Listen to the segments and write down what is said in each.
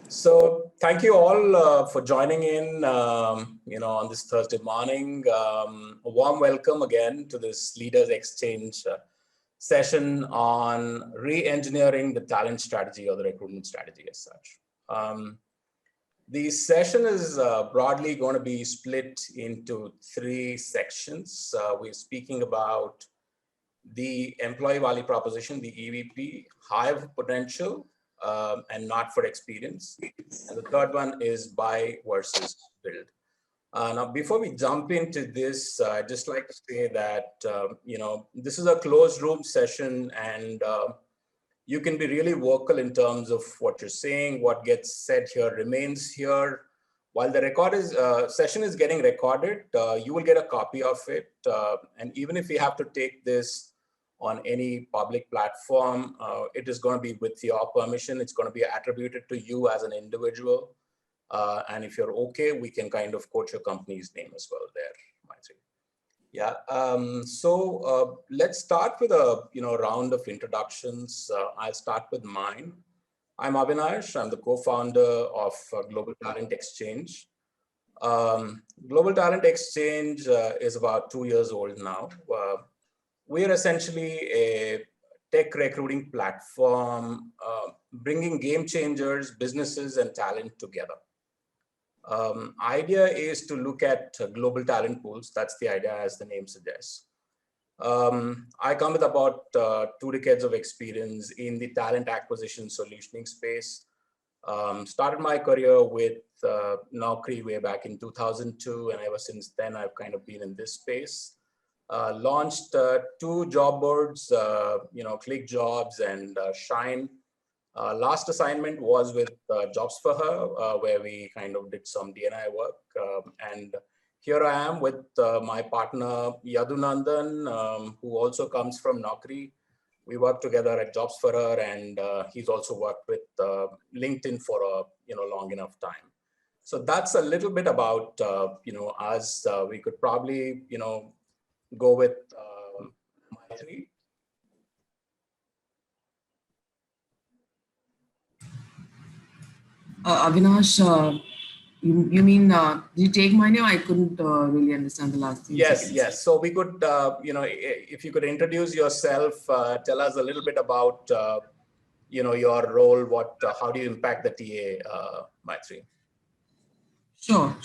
So thank you all for joining in, on this Thursday morning. A warm welcome again to this Leaders Exchange session on re-engineering the talent strategy or the recruitment strategy as such. The session is broadly going to be split into three sections. We're speaking about the employee value proposition, the EVP, high potential, and not for experience. And the third one is buy versus build. Now, before we jump into this, I'd just like to say that, this is a closed room session and you can be really vocal in terms of what you're saying. What gets said here remains here. While the session is getting recorded, you will get a copy of it. And even if you have to take this on any public platform, it is going to be with your permission. It's going to be attributed to you as an individual. And if you're okay, we can kind of quote your company's name as well there, Maitri. Yeah, so let's start with a round of introductions. I'll start with mine. I'm Avinash. I'm the co-founder of Global Talent Exchange. Global Talent Exchange is about 2 years old now. We're essentially a tech recruiting platform, bringing game changers, businesses, and talent together. Idea is to look at global talent pools. That's the idea, as the name suggests. I come with about 2 decades of experience in the talent acquisition solutioning space. Started my career with Naukri way back in 2002, and ever since then, I've kind of been in this space. Launched 2 job boards, Click Jobs and Shine. Last assignment was with Jobs for Her, where we kind of did some D&I work. And here I am with my partner, Yadunandan, who also comes from Naukri. We work together at Jobs for Her, and he's also worked with LinkedIn for a long enough time. So that's a little bit about us. We could probably go with Maitri. Avinash, you mean, did you take my name? I couldn't really understand the last thing. Yes. So we could, if you could introduce yourself, tell us a little bit about, your role, how do you impact the TA, Maitri? Sure.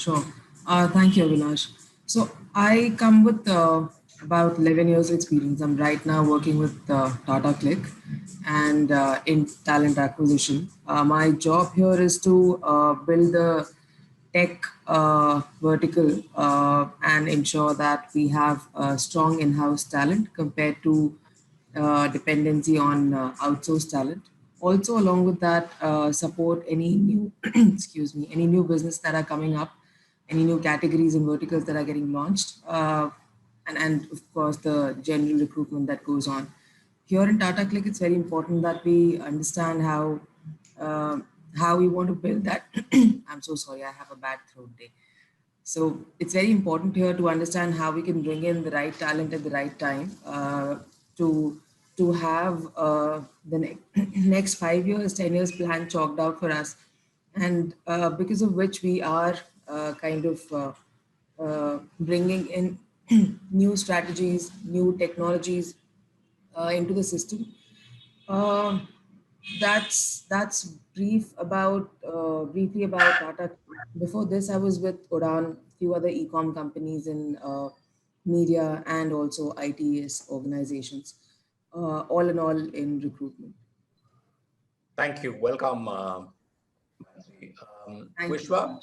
Thank you, Avinash. So I come with about 11 years experience. I'm right now working with Tata Click and in talent acquisition. My job here is to build the tech vertical and ensure that we have strong in-house talent compared to dependency on outsourced talent. Also, along with that, support any new, any new business that are coming up, any new categories and verticals that are getting launched, and of course the general recruitment that goes on. Here in Tata Click, it's very important that we understand how we want to build that. I'm so sorry, I have a bad throat day. So it's very important here to understand how we can bring in the right talent at the right time to have the next 5 years, 10 years plan chalked out for us, and because of which we are bringing in new strategies, new technologies into the system. That's briefly about Tata. Before this, I was with Udan, few other e-com companies in media and also ITS organizations. All in all, in recruitment. Thank you. Welcome, Vishwa.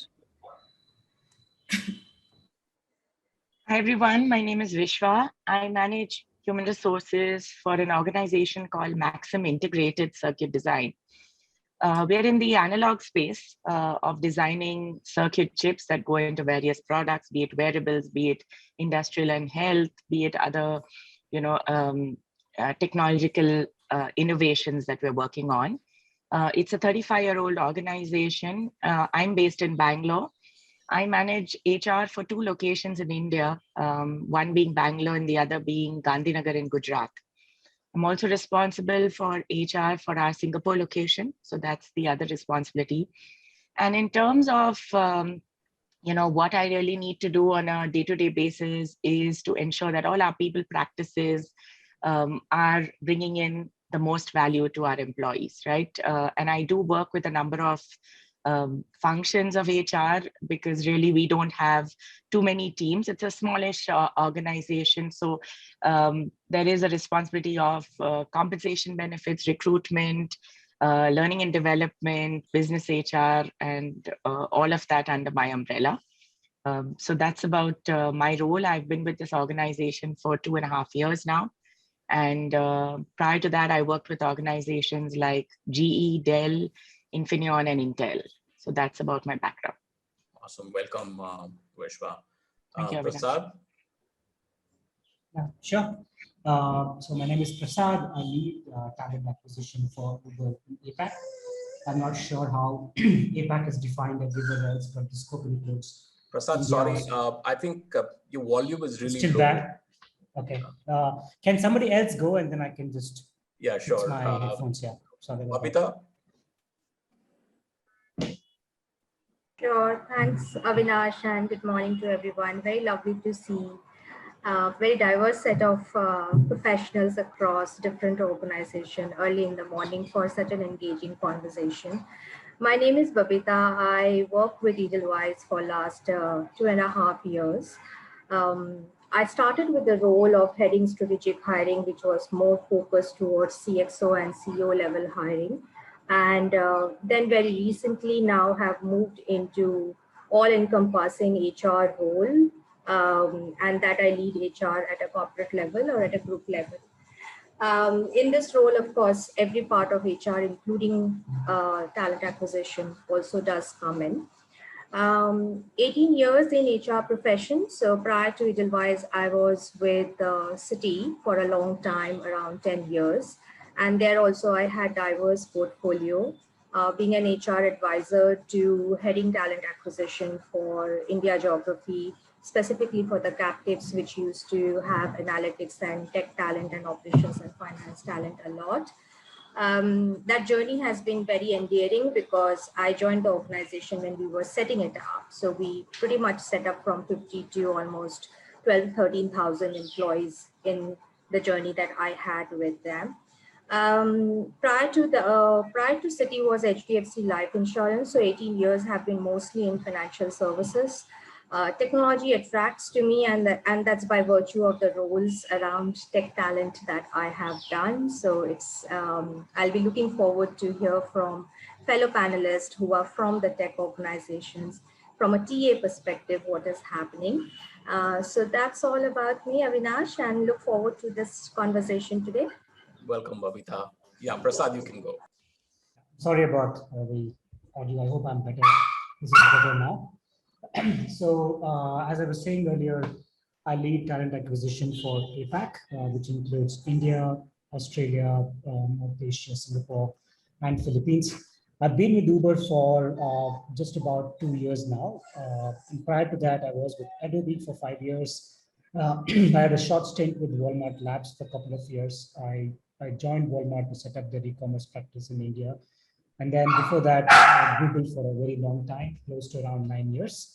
Hi everyone, my name is Vishwa. I manage human resources for an organization called Maxim Integrated Circuit Design. We're in the analog space of designing circuit chips that go into various products, be it wearables, be it industrial and health, be it other, technological innovations that we're working on. It's a 35-year-old organization. I'm based in Bangalore. I manage HR for 2 locations in India, one being Bangalore and the other being Gandhinagar in Gujarat. I'm also responsible for HR for our Singapore location. So that's the other responsibility. And in terms of what I really need to do on a day-to-day basis is to ensure that all our people practices are bringing in the most value to our employees, right? And I do work with a number of functions of HR, because really we don't have too many teams. It's a smallish organization. So there is a responsibility of compensation benefits, recruitment, learning and development, business HR, and all of that under my umbrella. So that's about my role. I've been with this organization for 2.5 years now. And prior to that, I worked with organizations like GE, Dell, Infineon, and Intel. So that's about my background. Awesome. Welcome, Vishwa. Thank you, Avinash. Prasad? Yeah, sure. So my name is Prasad. I lead talent acquisition for Uber in APAC. I'm not sure how APAC is defined everywhere else, but the scope includes Prasad, India, sorry, Australia. I think your volume is really Still low. bad. Okay. Can somebody else go and then I can just Yeah, fix sure. my headphones? Yeah. Sorry about that. Babita? Sure. Thanks, Avinash, and good morning to everyone. Very lovely to see a very diverse set of professionals across different organizations early in the morning for such an engaging conversation. My name is Babita. I work with Edelweiss for last 2.5 years. I started with the role of heading strategic hiring, which was more focused towards CXO and CEO level hiring. And then very recently now have moved into all-encompassing HR role, and that I lead HR at a corporate level or at a group level. In this role, of course, every part of HR, including talent acquisition, also does come in. 18 years in HR profession. So prior to Edelweiss, I was with Citi for a long time, around 10 years. And there also I had diverse portfolio, being an HR advisor to heading talent acquisition for India geography, specifically for the captives, which used to have analytics and tech talent and operations and finance talent a lot. That journey has been very endearing because I joined the organization when we were setting it up. So we pretty much set up from 50 to almost 12, 13,000 employees in the journey that I had with them. Prior to Citi was HDFC Life Insurance. So 18 years have been mostly in financial services. Technology attracts to me, and that's by virtue of the roles around tech talent that I have done. So it's I'll be looking forward to hear from fellow panelists who are from the tech organizations, from a TA perspective, what is happening. So that's all about me, Avinash, and look forward to this conversation today. Welcome, Babita. Yeah, Prasad, you can go. Sorry about the audio. I hope I'm better. This is better now. So as I was saying earlier, I lead talent acquisition for APAC, which includes India, Australia, North Asia, Singapore, and Philippines. I've been with Uber for just about 2 years now. And prior to that, I was with Adobe for 5 years. I had a short stint with Walmart Labs for a couple of years. I joined Walmart to set up their e-commerce practice in India. And then before that, Google for a very long time, close to around 9 years.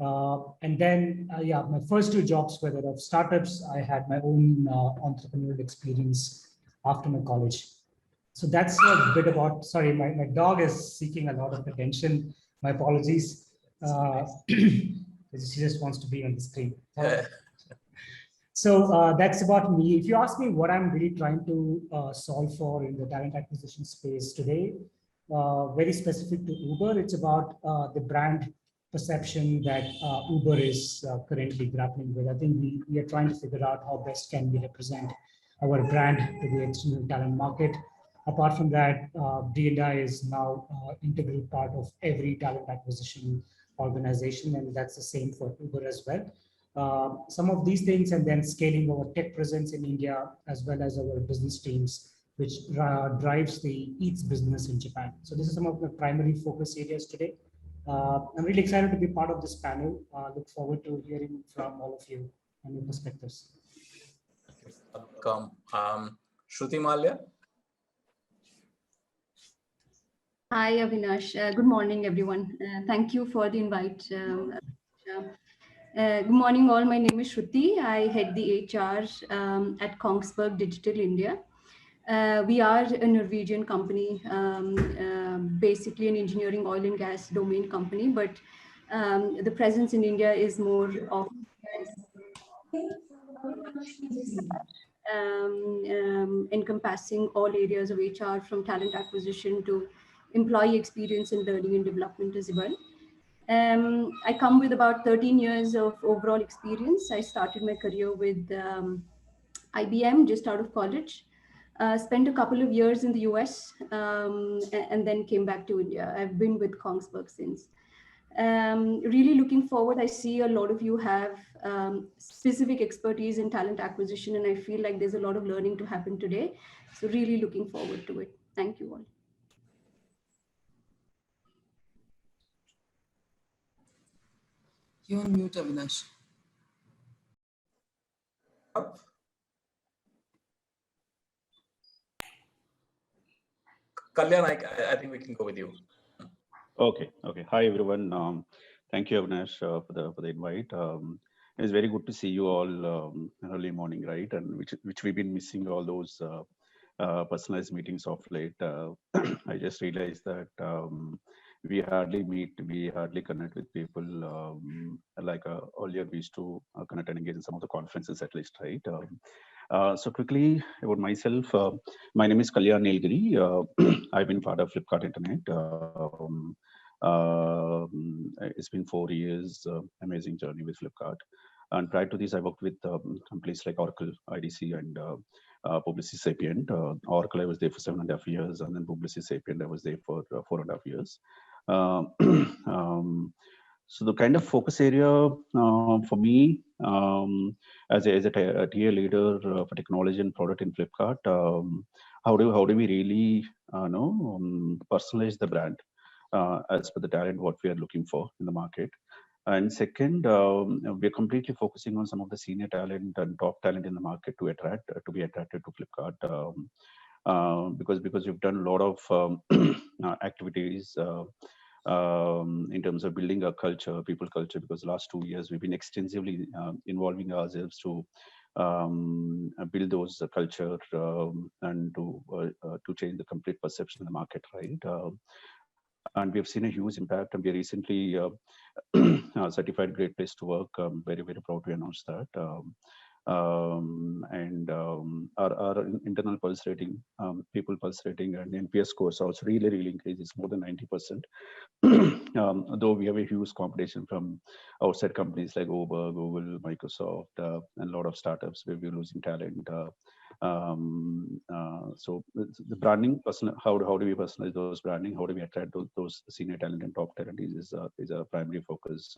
And then, my first 2 jobs were that of startups. I had my own entrepreneurial experience after my college. So that's a bit about, sorry, my dog is seeking a lot of attention. My apologies. She just wants to be on the screen. So that's about me. If you ask me what I'm really trying to solve for in the talent acquisition space today, very specific to Uber, it's about the brand perception that Uber is currently grappling with. I think we are trying to figure out how best can we represent our brand to the external talent market. Apart from that, D&I is now an integral part of every talent acquisition organization, and that's the same for Uber as well. Some of these things, and then scaling our tech presence in India, as well as our business teams, which drives the Eats business in Japan. So this is some of the primary focus areas today. I'm really excited to be part of this panel. Look forward to hearing from all of you and your perspectives. Welcome. Shruti Malia? Hi, Avinash. Good morning, everyone. Thank you for the invite. Good morning, all. My name is Shruti. I head the HR at Kongsberg Digital India. We are a Norwegian company, basically an engineering, oil and gas domain company, but the presence in India is more of encompassing all areas of HR, from talent acquisition to employee experience and learning and development as well. I come with about 13 years of overall experience. I started my career with IBM just out of college. Spent a couple of years in the US and then came back to India. I've been with Kongsberg since. Really looking forward. I see a lot of you have specific expertise in talent acquisition, and I feel like there's a lot of learning to happen today. So really looking forward to it. Thank you all. You're on mute, Avinash. Kalyan, I think we can go with you. Okay. Hi, everyone. Thank you, Avinash, for the invite. It's very good to see you all early morning, right? And which we've been missing all those personalized meetings of late. I just realized that we hardly meet, we hardly connect with people. Like earlier, we used to connect and engage in some of the conferences at least, right? So quickly about myself, my name is Kalyan Nilgiri. I've been part of Flipkart Internet. It's been 4 years, amazing journey with Flipkart. And prior to this, I worked with companies like Oracle, IDC, and Publicis Sapient. Oracle, I was there for 7.5 years, and then Publicis Sapient, I was there for 4.5 years. So the kind of focus area for me as a tier leader for technology and product in Flipkart, how do we really personalize the brand as per the talent what we are looking for in the market. And second, we're completely focusing on some of the senior talent and top talent in the market to be attracted to Flipkart, because we've done a lot of activities in terms of building a culture, people culture, because last 2 years we've been extensively involving ourselves to build those culture and to change the complete perception in the market, right? And we've seen a huge impact, and we recently certified Great Place to Work. I'm very, very proud to announce that. And our internal pulse rating, people pulse rating, and NPS scores also really increases more than 90%. Though we have a huge competition from outside companies like Uber, Google, Microsoft, and a lot of startups where we're losing talent. So the branding, how do we personalize those branding? How do we attract those senior talent and top talent is a primary focus,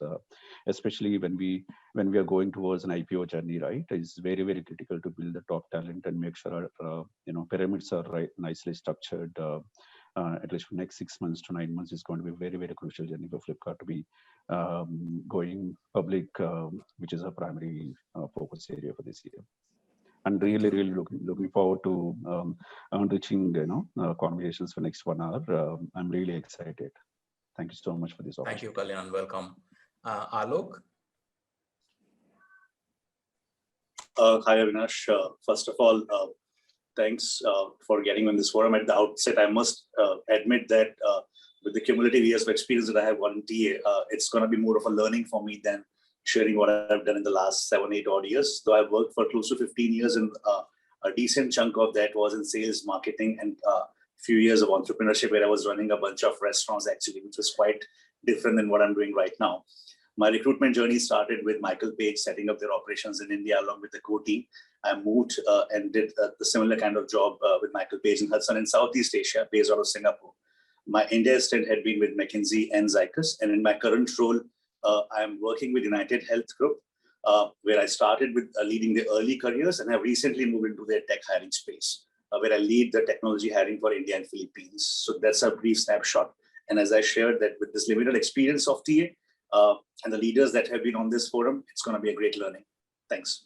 especially when we are going towards an IPO journey, right? It's very, very critical to build the top talent and make sure our pyramids are nicely structured. At least for next 6 months to 9 months is going to be a very, very crucial journey for Flipkart to be going public, which is a primary focus area for this year. And really looking forward to enriching conversations for next 1 hour. I'm really excited. Thank you so much for this opportunity. Thank you, Kalyan. Welcome. Alok? Hi, Avinash. First of all, thanks for getting on this forum. At the outset, I must admit that with the cumulative years of experience that I have on TA, it's going to be more of a learning for me than sharing what I've done in the last 7-8 odd years. Though I've worked for close to 15 years, and a decent chunk of that was in sales, marketing, and a few years of entrepreneurship, where I was running a bunch of restaurants actually, which was quite different than what I'm doing right now. My recruitment journey started with Michael Page setting up their operations in India along with the core team. I moved and did the similar kind of job with Michael Page and Hudson in Southeast Asia, based out of Singapore. My India stint had been with McKinsey and Zycus, and in my current role, I'm working with United Health Group, where I started with leading the early careers, and have recently moved into their tech hiring space, where I lead the technology hiring for India and Philippines. So that's a brief snapshot. And as I shared that with this limited experience of TA and the leaders that have been on this forum, it's going to be a great learning. Thanks.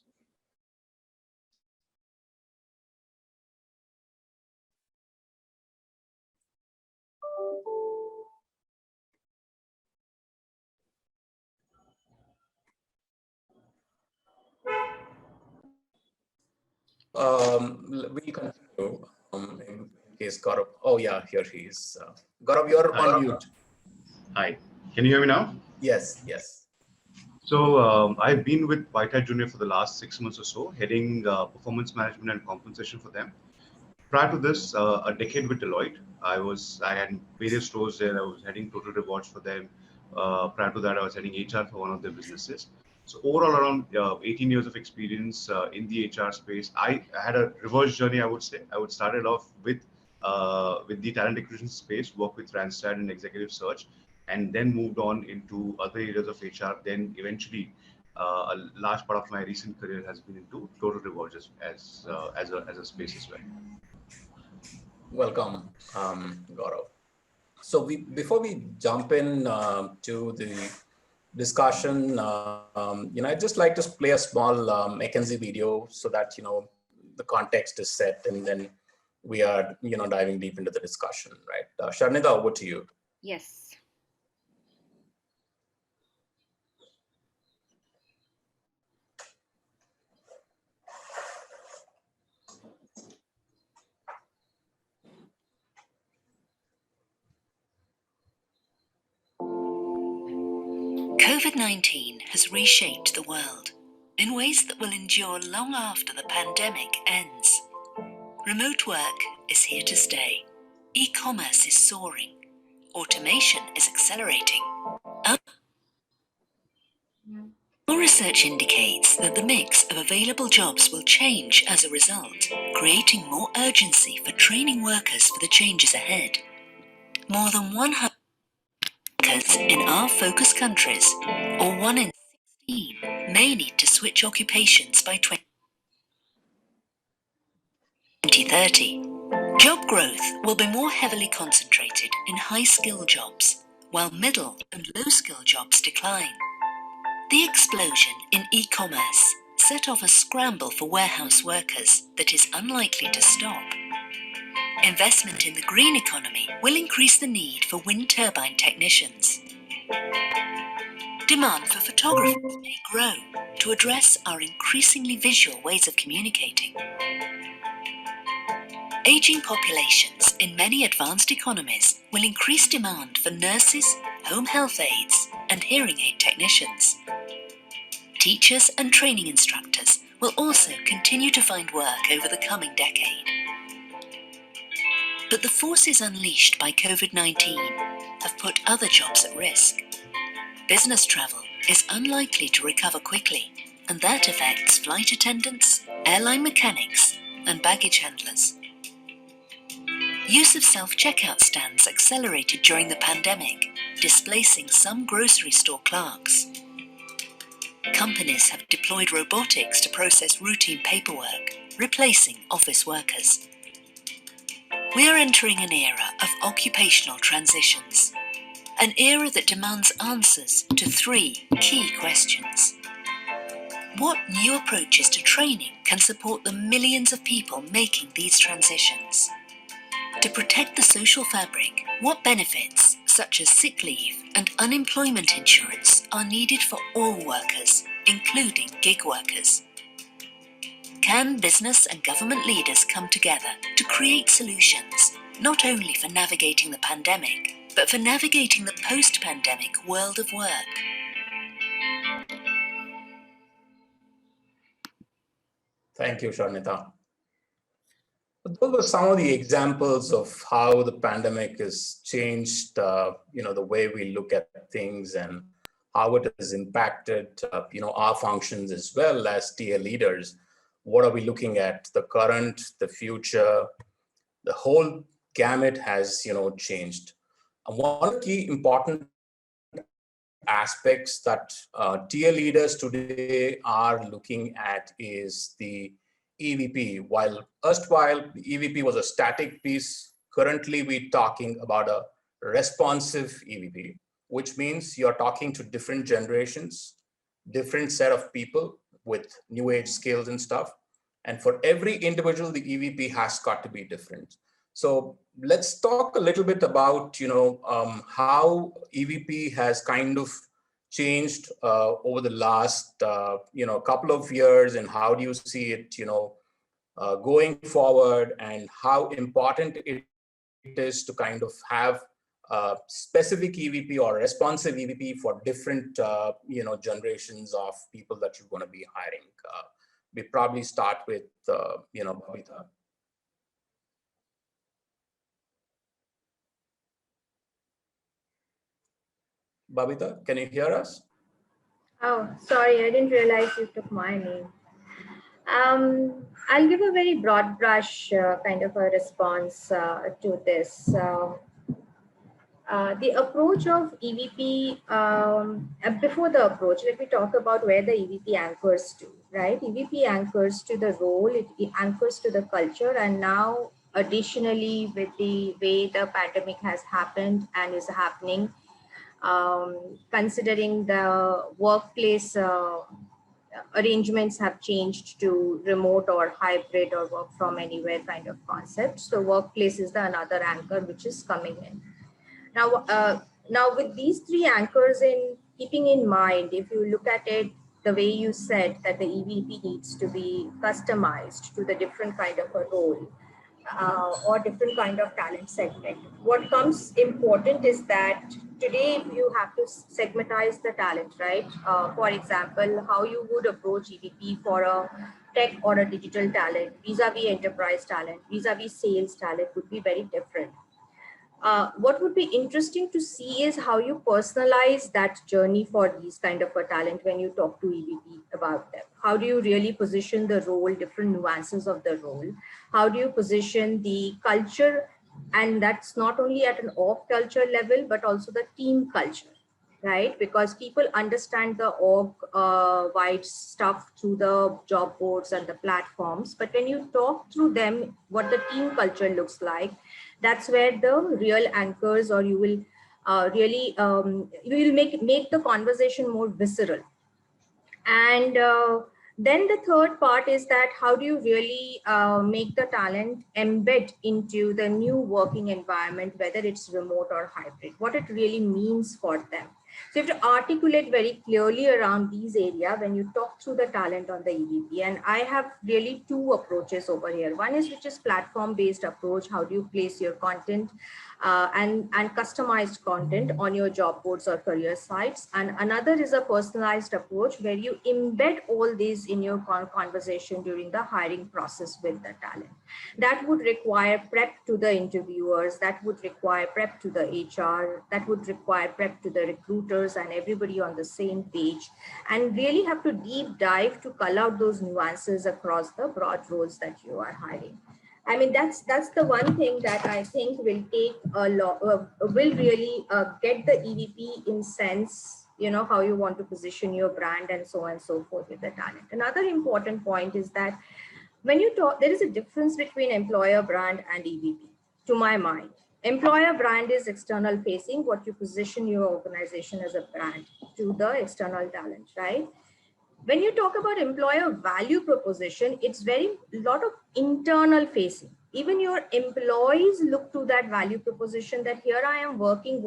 we'll continue in case Gaurav. Oh yeah, here he is. Gaurav, you're on mute. Hi, can you hear me now? Yes, yes. So I've been with Vita Junior for the last 6 months or so, heading performance management and compensation for them. Prior to this, a decade with Deloitte. I had various roles there. I was heading total rewards for them. Prior to that, I was heading HR for one of their businesses. So overall, around 18 years of experience in the HR space. I had a reverse journey, I would say. I would started off with the talent acquisition space, work with Randstad and executive search, and then moved on into other areas of HR. Then eventually, a large part of my recent career has been into total rewards as a space as well. Welcome, Gaurav. So before we jump in to the discussion, I'd just like to play a small McKinsey video so that, the context is set, and then we are, diving deep into the discussion, right? Sharnita, over to you. Yes. COVID-19 has reshaped the world in ways that will endure long after the pandemic ends. Remote work is here to stay. E-commerce is soaring. Automation is accelerating. Our research indicates that the mix of available jobs will change as a result, creating more urgency for training workers for the changes ahead. More than 100 workers in our focus countries, or 1 in 16, may need to switch occupations by 2030. Job growth will be more heavily concentrated in high-skill jobs, while middle and low-skill jobs decline. The explosion in e-commerce set off a scramble for warehouse workers that is unlikely to stop. Investment in the green economy will increase the need for wind turbine technicians. Demand for photographers may grow to address our increasingly visual ways of communicating. Aging populations in many advanced economies will increase demand for nurses, home health aides, and hearing aid technicians. Teachers and training instructors will also continue to find work over the coming decade. But the forces unleashed by COVID-19 have put other jobs at risk. Business travel is unlikely to recover quickly, and that affects flight attendants, airline mechanics, and baggage handlers. Use of self-checkout stands accelerated during the pandemic, displacing some grocery store clerks. Companies have deployed robotics to process routine paperwork, replacing office workers. We are entering an era of occupational transitions, an era that demands answers to 3 key questions. What new approaches to training can support the millions of people making these transitions? To protect the social fabric, what benefits, such as sick leave and unemployment insurance, are needed for all workers, including gig workers? Can business and government leaders come together to create solutions, not only for navigating the pandemic, but for navigating the post-pandemic world of work? Thank you, Sharnita. Those were some of the examples of how the pandemic has changed, the way we look at things and how it has impacted, our functions as well as TA leaders. What are we looking at? The current, the future, the whole gamut has, changed. And one of the key important aspects that TA leaders today are looking at is the EVP. While erstwhile the EVP was a static piece, currently we're talking about a responsive EVP, which means you're talking to different generations, different set of people with new age skills and stuff. And for every individual, the EVP has got to be different. So let's talk a little bit about, how EVP has kind of changed over the last, couple of years, and how do you see it, going forward, and how important it is to kind of have specific EVP or responsive EVP for different generations of people that you're going to be hiring. We probably start with Babita. Babita, can you hear us? Oh, sorry, I didn't realize you took my name. I'll give a very broad brush kind of a response to this. The approach of EVP, before the approach, let me talk about where the EVP anchors to, right? EVP anchors to the role, it anchors to the culture, and now additionally with the way the pandemic has happened and is happening, considering the workplace arrangements have changed to remote or hybrid or work from anywhere kind of concept. So workplace is the another anchor which is coming in. Now with these three anchors in keeping in mind, if you look at it the way you said that the EVP needs to be customized to the different kind of a role or different kind of talent segment. What comes important is that today you have to segmentize the talent, right? For example, how you would approach EVP for a tech or a digital talent vis-a-vis enterprise talent, vis-a-vis sales talent would be very different. What would be interesting to see is how you personalize that journey for these kind of a talent when you talk to EVP about them. How do you really position the role, different nuances of the role? How do you position the culture? And that's not only at an org culture level, but also the team culture, right? Because people understand the org-wide stuff through the job boards and the platforms. But when you talk through them, what the team culture looks like, that's where the real anchors, or you will you will make the conversation more visceral. And then the third part is that how do you really make the talent embed into the new working environment, whether it's remote or hybrid, what it really means for them. So you have to articulate very clearly around these areas when you talk through the talent on the EVP. And I have really two approaches over here. One is which is platform-based approach. How do you place your content and customized content on your job boards or career sites? And another is a personalized approach where you embed all these in your conversation during the hiring process with the talent. That would require prep to the interviewers, that would require prep to the HR, that would require prep to the recruiters and everybody on the same page, and really have to deep dive to call out those nuances across the broad roles that you are hiring. I mean, that's the one thing that I think will take a lot, will really get the EVP in sense, you know, how you want to position your brand and so on and so forth with the talent. Another important point is that when you talk, there is a difference between employer brand and EVP, to my mind. Employer brand is external facing, what you position your organization as a brand to the external talent, right? When you talk about employer value proposition, it's very lot of internal facing. Even your employees look to that value proposition that here I am working,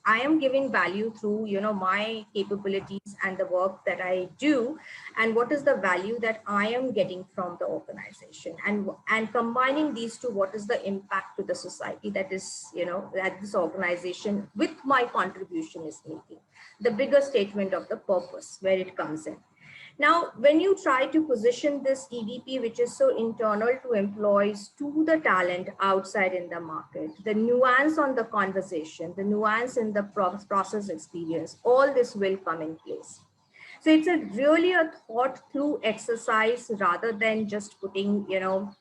I am giving value through, you know, my capabilities and the work that I do, and what is the value that I am getting from the organization, and combining these two, what is the impact to the society that is, you know, that this organization with my contribution is making. The bigger statement of the purpose where it comes in. Now, when you try to position this EVP, which is so internal to employees, to the talent outside in the market, the nuance on the conversation, the nuance in the process experience, all this will come in place. So it's really a thought through exercise rather than just putting, you know,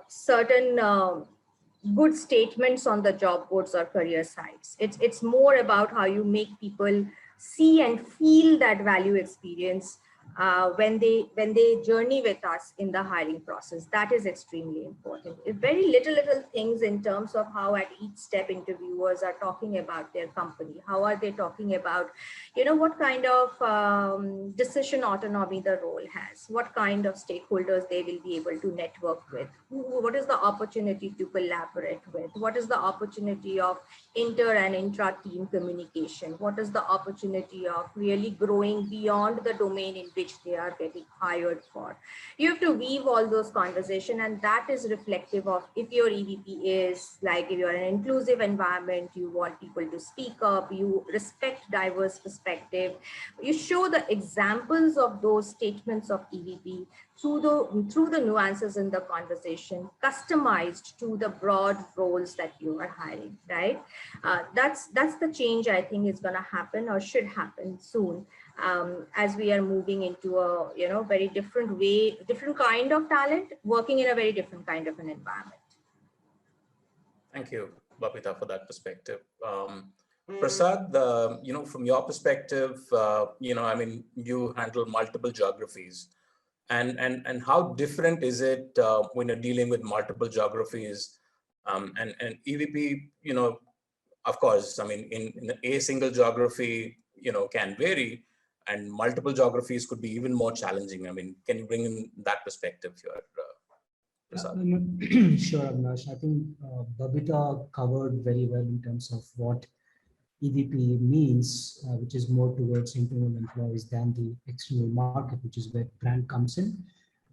certain good statements on the job boards or career sites. It's more about how you make people see and feel that value experience when they journey with us in the hiring process. That is extremely important. It's very little things in terms of how at each step interviewers are talking about their company. How are they talking about, you know, what kind of decision autonomy the role has, what kind of stakeholders they will be able to network with, what is the opportunity to collaborate with, what is the opportunity of inter and intra team communication, what is the opportunity of really growing beyond the domain into which they are getting hired for. You have to weave all those conversations, and that is reflective of if your EVP is like, if you're an inclusive environment, you want people to speak up, you respect diverse perspective, you show the examples of those statements of EVP through the nuances in the conversation, customized to the broad roles that you are hiring, right? That's the change I think is going to happen or should happen soon, as we are moving into a very different way, different kind of talent, working in a very different kind of an environment. Thank you, Babita, for that perspective. Prasad, from your perspective, I mean, you handle multiple geographies. And how different is it when you're dealing with multiple geographies? And EVP, of course, I mean, in a single geography, can vary, and multiple geographies could be even more challenging. I mean, can you bring in that perspective here, Prasad? Sure, Avinash. I think Babita covered very well in terms of what EVP means, which is more towards internal employees than the external market, which is where brand comes in.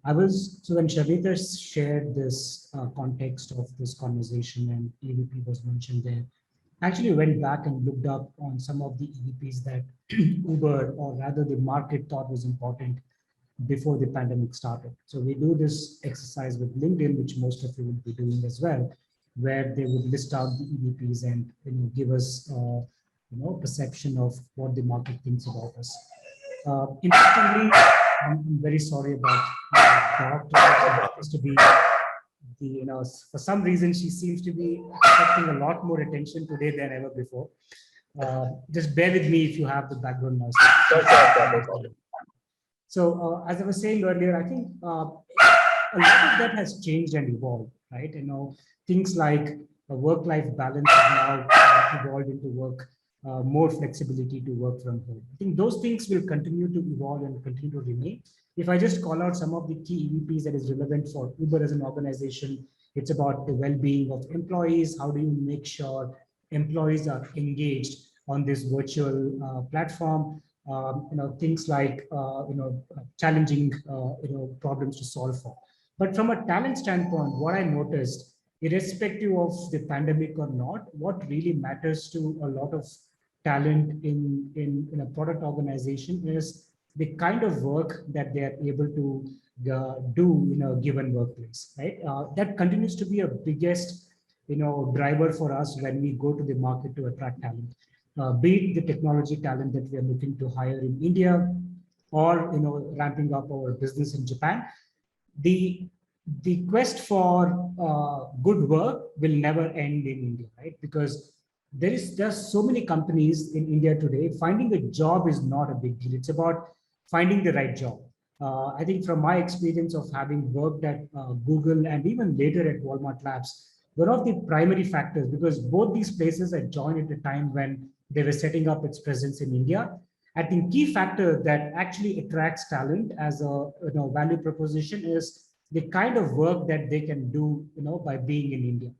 So when Shabita shared this context of this conversation and EVP was mentioned there, I actually went back and looked up on some of the EVPs that Uber, or rather the market, thought was important before the pandemic started. So we do this exercise with LinkedIn, which most of you will be doing as well, where they would list out the EVPs and give us perception of what the market thinks about us. Interestingly, I'm very sorry about the doctor. To be for some reason she seems to be attracting a lot more attention today than ever before. Just bear with me if you have the background noise. So as I was saying earlier, I think a lot of that has changed and evolved, right? Things like work-life balance have now evolved into more flexibility to work from home. I think those things will continue to evolve and continue to remain. If I just call out some of the key EVPs that is relevant for Uber as an organization, it's about the well-being of employees. How do you make sure employees are engaged on this virtual platform? Things like challenging problems to solve for. But from a talent standpoint, what I noticed, irrespective of the pandemic or not, what really matters to a lot of talent in a product organization is the kind of work that they are able to do in a given workplace, right? That continues to be a biggest driver for us when we go to the market to attract talent. Be it the technology talent that we are looking to hire in India, or ramping up our business in Japan. The quest for good work will never end in India, right? Because there's so many companies in India today. Finding a job is not a big deal. It's about finding the right job. I think from my experience of having worked at Google and even later at Walmart Labs, one of the primary factors, because both these places had joined at a time when they were setting up its presence in India. I think key factor that actually attracts talent as a value proposition is the kind of work that they can do by being in India.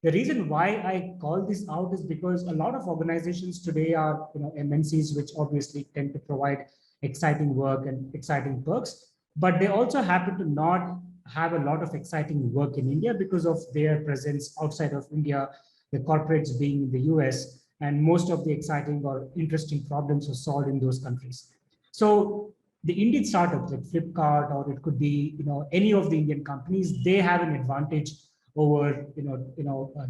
The reason why I call this out is because a lot of organizations today are MNCs, which obviously tend to provide exciting work and exciting perks, but they also happen to not have a lot of exciting work in India because of their presence outside of India, the corporates being in the US, and most of the exciting or interesting problems are solved in those countries. So the Indian startups like Flipkart, or it could be any of the Indian companies, they have an advantage over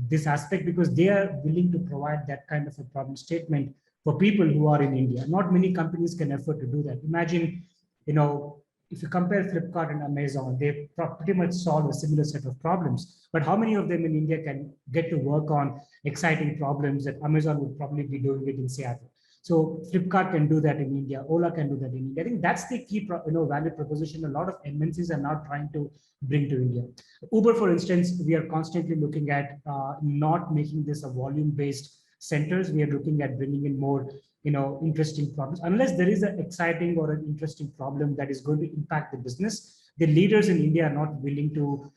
this aspect because they are willing to provide that kind of a problem statement for people who are in India. Not many companies can afford to do that. Imagine, if you compare Flipkart and Amazon, they pretty much solve a similar set of problems. But how many of them in India can get to work on exciting problems that Amazon would probably be doing it in Seattle? So Flipkart can do that in India. Ola can do that in India. I think that's the key value proposition a lot of MNCs are now trying to bring to India. Uber, for instance, we are constantly looking at not making this a volume-based centers. We are looking at bringing in more interesting problems. Unless there is an exciting or an interesting problem that is going to impact the business, the leaders in India are not willing to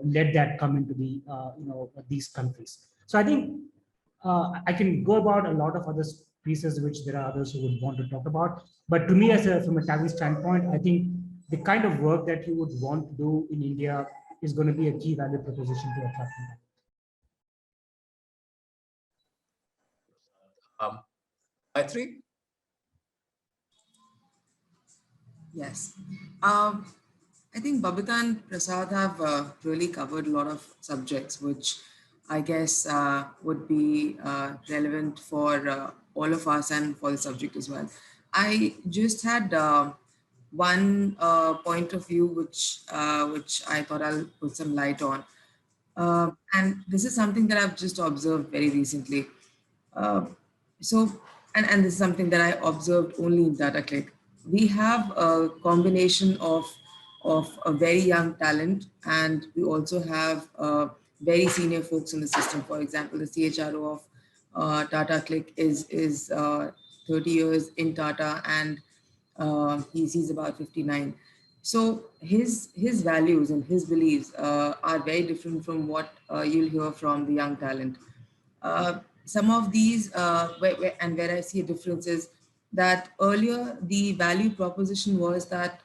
let that come into the these countries. So I think I can go about a lot of other pieces which there are others who would want to talk about. But to me, from a talent standpoint, I think the kind of work that you would want to do in India is going to be a key value proposition to attract them. Gayatri? Yes. I think Babita and Prasad have really covered a lot of subjects, which I guess would be relevant for all of us and for the subject as well. I just had one point of view which I thought I'll put some light on. And this is something that I've just observed very recently. Uh, and this is something that I observed only in DataClick. We have a combination of a very young talent, and we also have very senior folks in the system. For example, the CHRO of DataClick is 30 years in Tata, and he's about 59. So his values and his beliefs are very different from what you'll hear from the young talent. Some of these, where I see a difference is that earlier the value proposition was that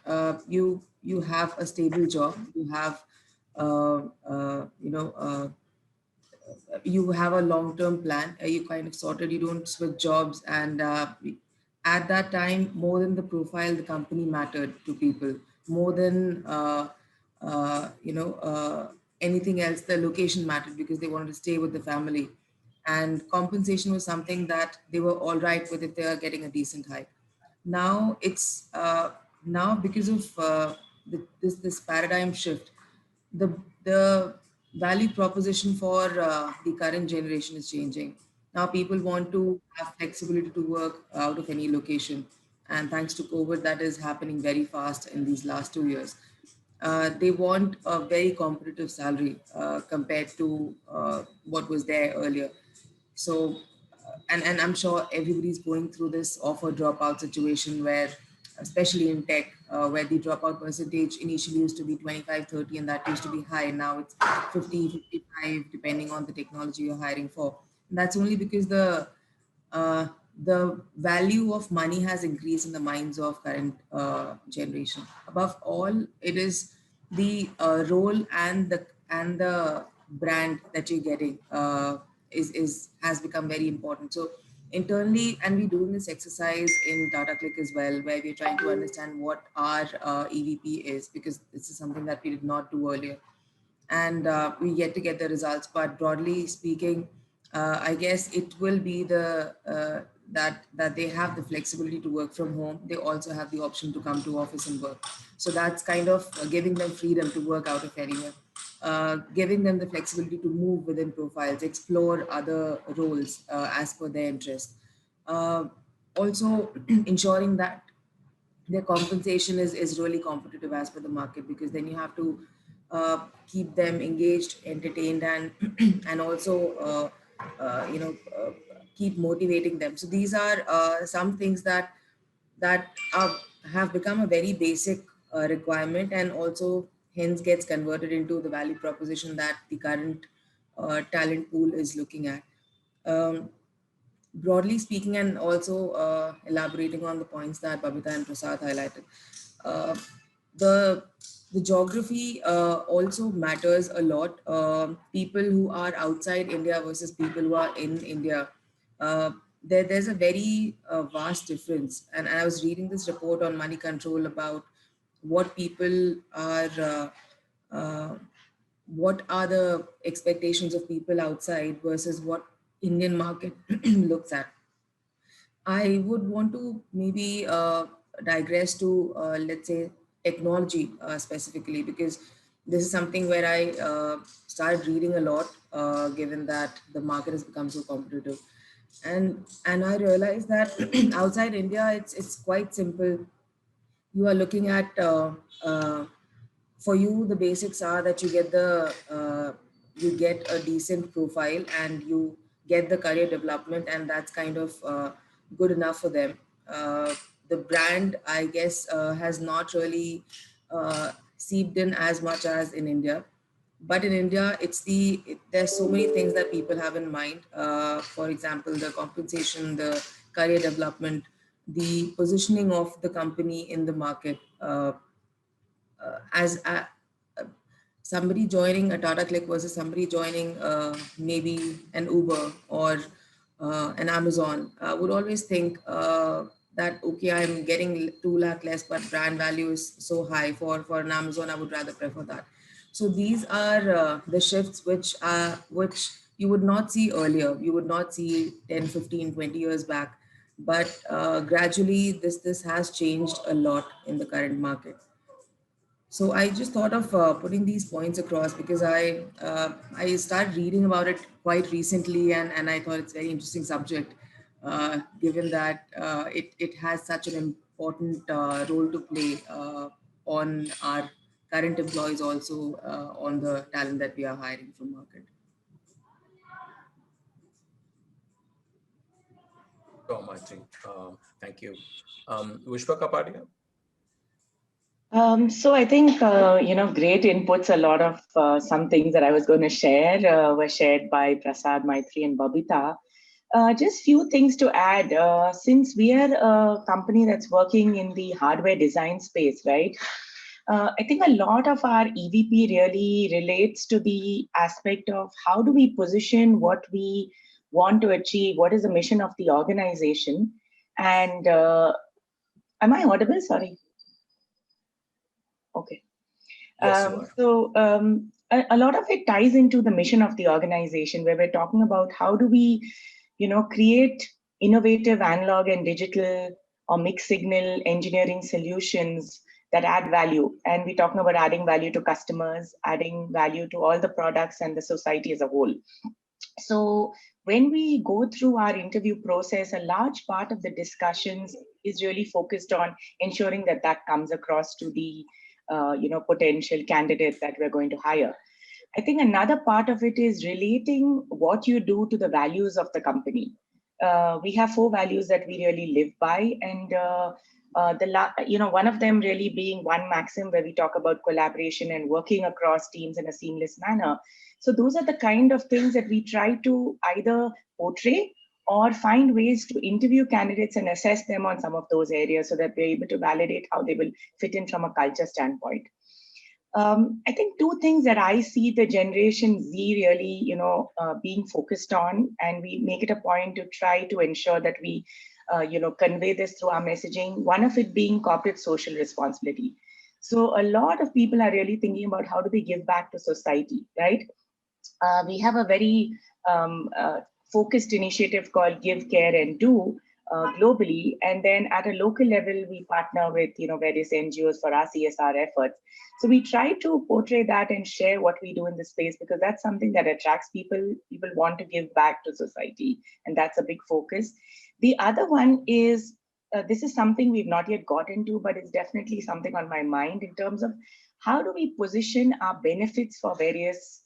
you have a stable job, you have you have a long-term plan, you kind of sorted, you don't switch jobs, and at that time, more than the profile, the company mattered to people more than anything else. The location mattered because they wanted to stay with the family, and compensation was something that they were all right with if they are getting a decent hike. Now it's now because of this paradigm shift, the value proposition for the current generation is changing. Now people want to have flexibility to work out of any location, and thanks to COVID, that is happening very fast in these last 2 years. They want a very competitive salary compared to what was there earlier. So, and I'm sure everybody's going through this offer dropout situation where, especially in tech, where the dropout percentage initially used to be 25, 30, and that used to be high. Now it's 50, 55, depending on the technology you're hiring for. And that's only because the value of money has increased in the minds of current generation. Above all, it is the role and the brand that you're getting has become very important. So internally, and we're doing this exercise in DataClick as well, where we're trying to understand what our EVP is, because this is something that we did not do earlier, and we yet to get the results. But broadly speaking, I guess it will be that they have the flexibility to work from home. They also have the option to come to office and work. So that's kind of giving them freedom to work out of anywhere, giving them the flexibility to move within profiles, explore other roles as per their interest. Also ensuring that their compensation is really competitive as per the market, because then you have to keep them engaged, entertained, and and also keep motivating them. So these are some things that have become a very basic requirement, and also hence gets converted into the value proposition that the current talent pool is looking at. Broadly speaking, and also elaborating on the points that Babita and Prasad highlighted, the geography also matters a lot. People who are outside India versus people who are in India, there's a very vast difference. And I was reading this report on Money Control about what people are, what are the expectations of people outside versus what Indian market looks at. I would want to maybe digress to, let's say, technology specifically, because this is something where I started reading a lot, given that the market has become so competitive. And I realized that outside India, it's quite simple. You are looking at, for you, the basics are that you get a decent profile and you get the career development, and that's kind of good enough for them. The brand, I guess, has not really seeped in as much as in India. But in India, there's so many things that people have in mind. For example, the compensation, the career development, the positioning of the company in the market. As somebody joining a Tata Click versus somebody joining maybe an Uber or an Amazon, would always think that, okay, I'm getting 2 lakh less, but brand value is so high. For an Amazon, I would rather prefer that. So these are the shifts which you would not see earlier. You would not see 10, 15, 20 years back. But gradually, this has changed a lot in the current market. So I just thought of putting these points across because I started reading about it quite recently, and I thought it's a very interesting subject, given that it has such an important role to play on our current employees, also on the talent that we are hiring from market. So much. Thank you. Vishwa Kapadia. So I think, great inputs. A lot of some things that I was going to share were shared by Prasad, Maitri, and Babita. Just few things to add. Since we are a company that's working in the hardware design space, right? I think a lot of our EVP really relates to the aspect of how do we position what we want to achieve, what is the mission of the organization. And am I audible? Sorry. Okay. Yes, you are. A lot of it ties into the mission of the organization, where we're talking about how do we, create innovative analog and digital or mixed signal engineering solutions that add value. And we're talking about adding value to customers, adding value to all the products and the society as a whole. So when we go through our interview process, a large part of the discussions is really focused on ensuring that that comes across to the potential candidate that we're going to hire. I think another part of it is relating what you do to the values of the company. We have 4 values that we really live by, and one of them really being one maxim where we talk about collaboration and working across teams in a seamless manner. So those are the kind of things that we try to either portray or find ways to interview candidates and assess them on some of those areas so that we're able to validate how they will fit in from a culture standpoint. I think 2 things that I see the Generation Z really, being focused on, and we make it a point to try to ensure that we, convey this through our messaging. One of it being corporate social responsibility. So a lot of people are really thinking about how do we give back to society, right? We have a very focused initiative called Give, Care, and Do globally. And then at a local level, we partner with various NGOs for our CSR efforts. So we try to portray that and share what we do in the space, because that's something that attracts people. People want to give back to society, and that's a big focus. The other one is, this is something we've not yet got into, but it's definitely something on my mind in terms of how do we position our benefits for various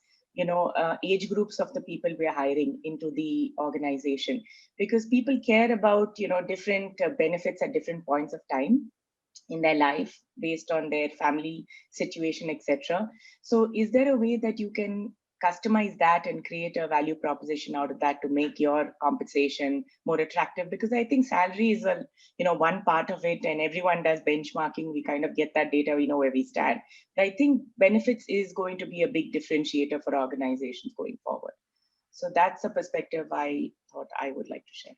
age groups of the people we're hiring into the organization, because people care about, different benefits at different points of time in their life based on their family situation, etc. So is there a way that you can customize that and create a value proposition out of that to make your compensation more attractive? Because I think salary is one part of it, and everyone does benchmarking. We kind of get that data, we know where we stand. But I think benefits is going to be a big differentiator for organizations going forward. So that's a perspective I thought I would like to share.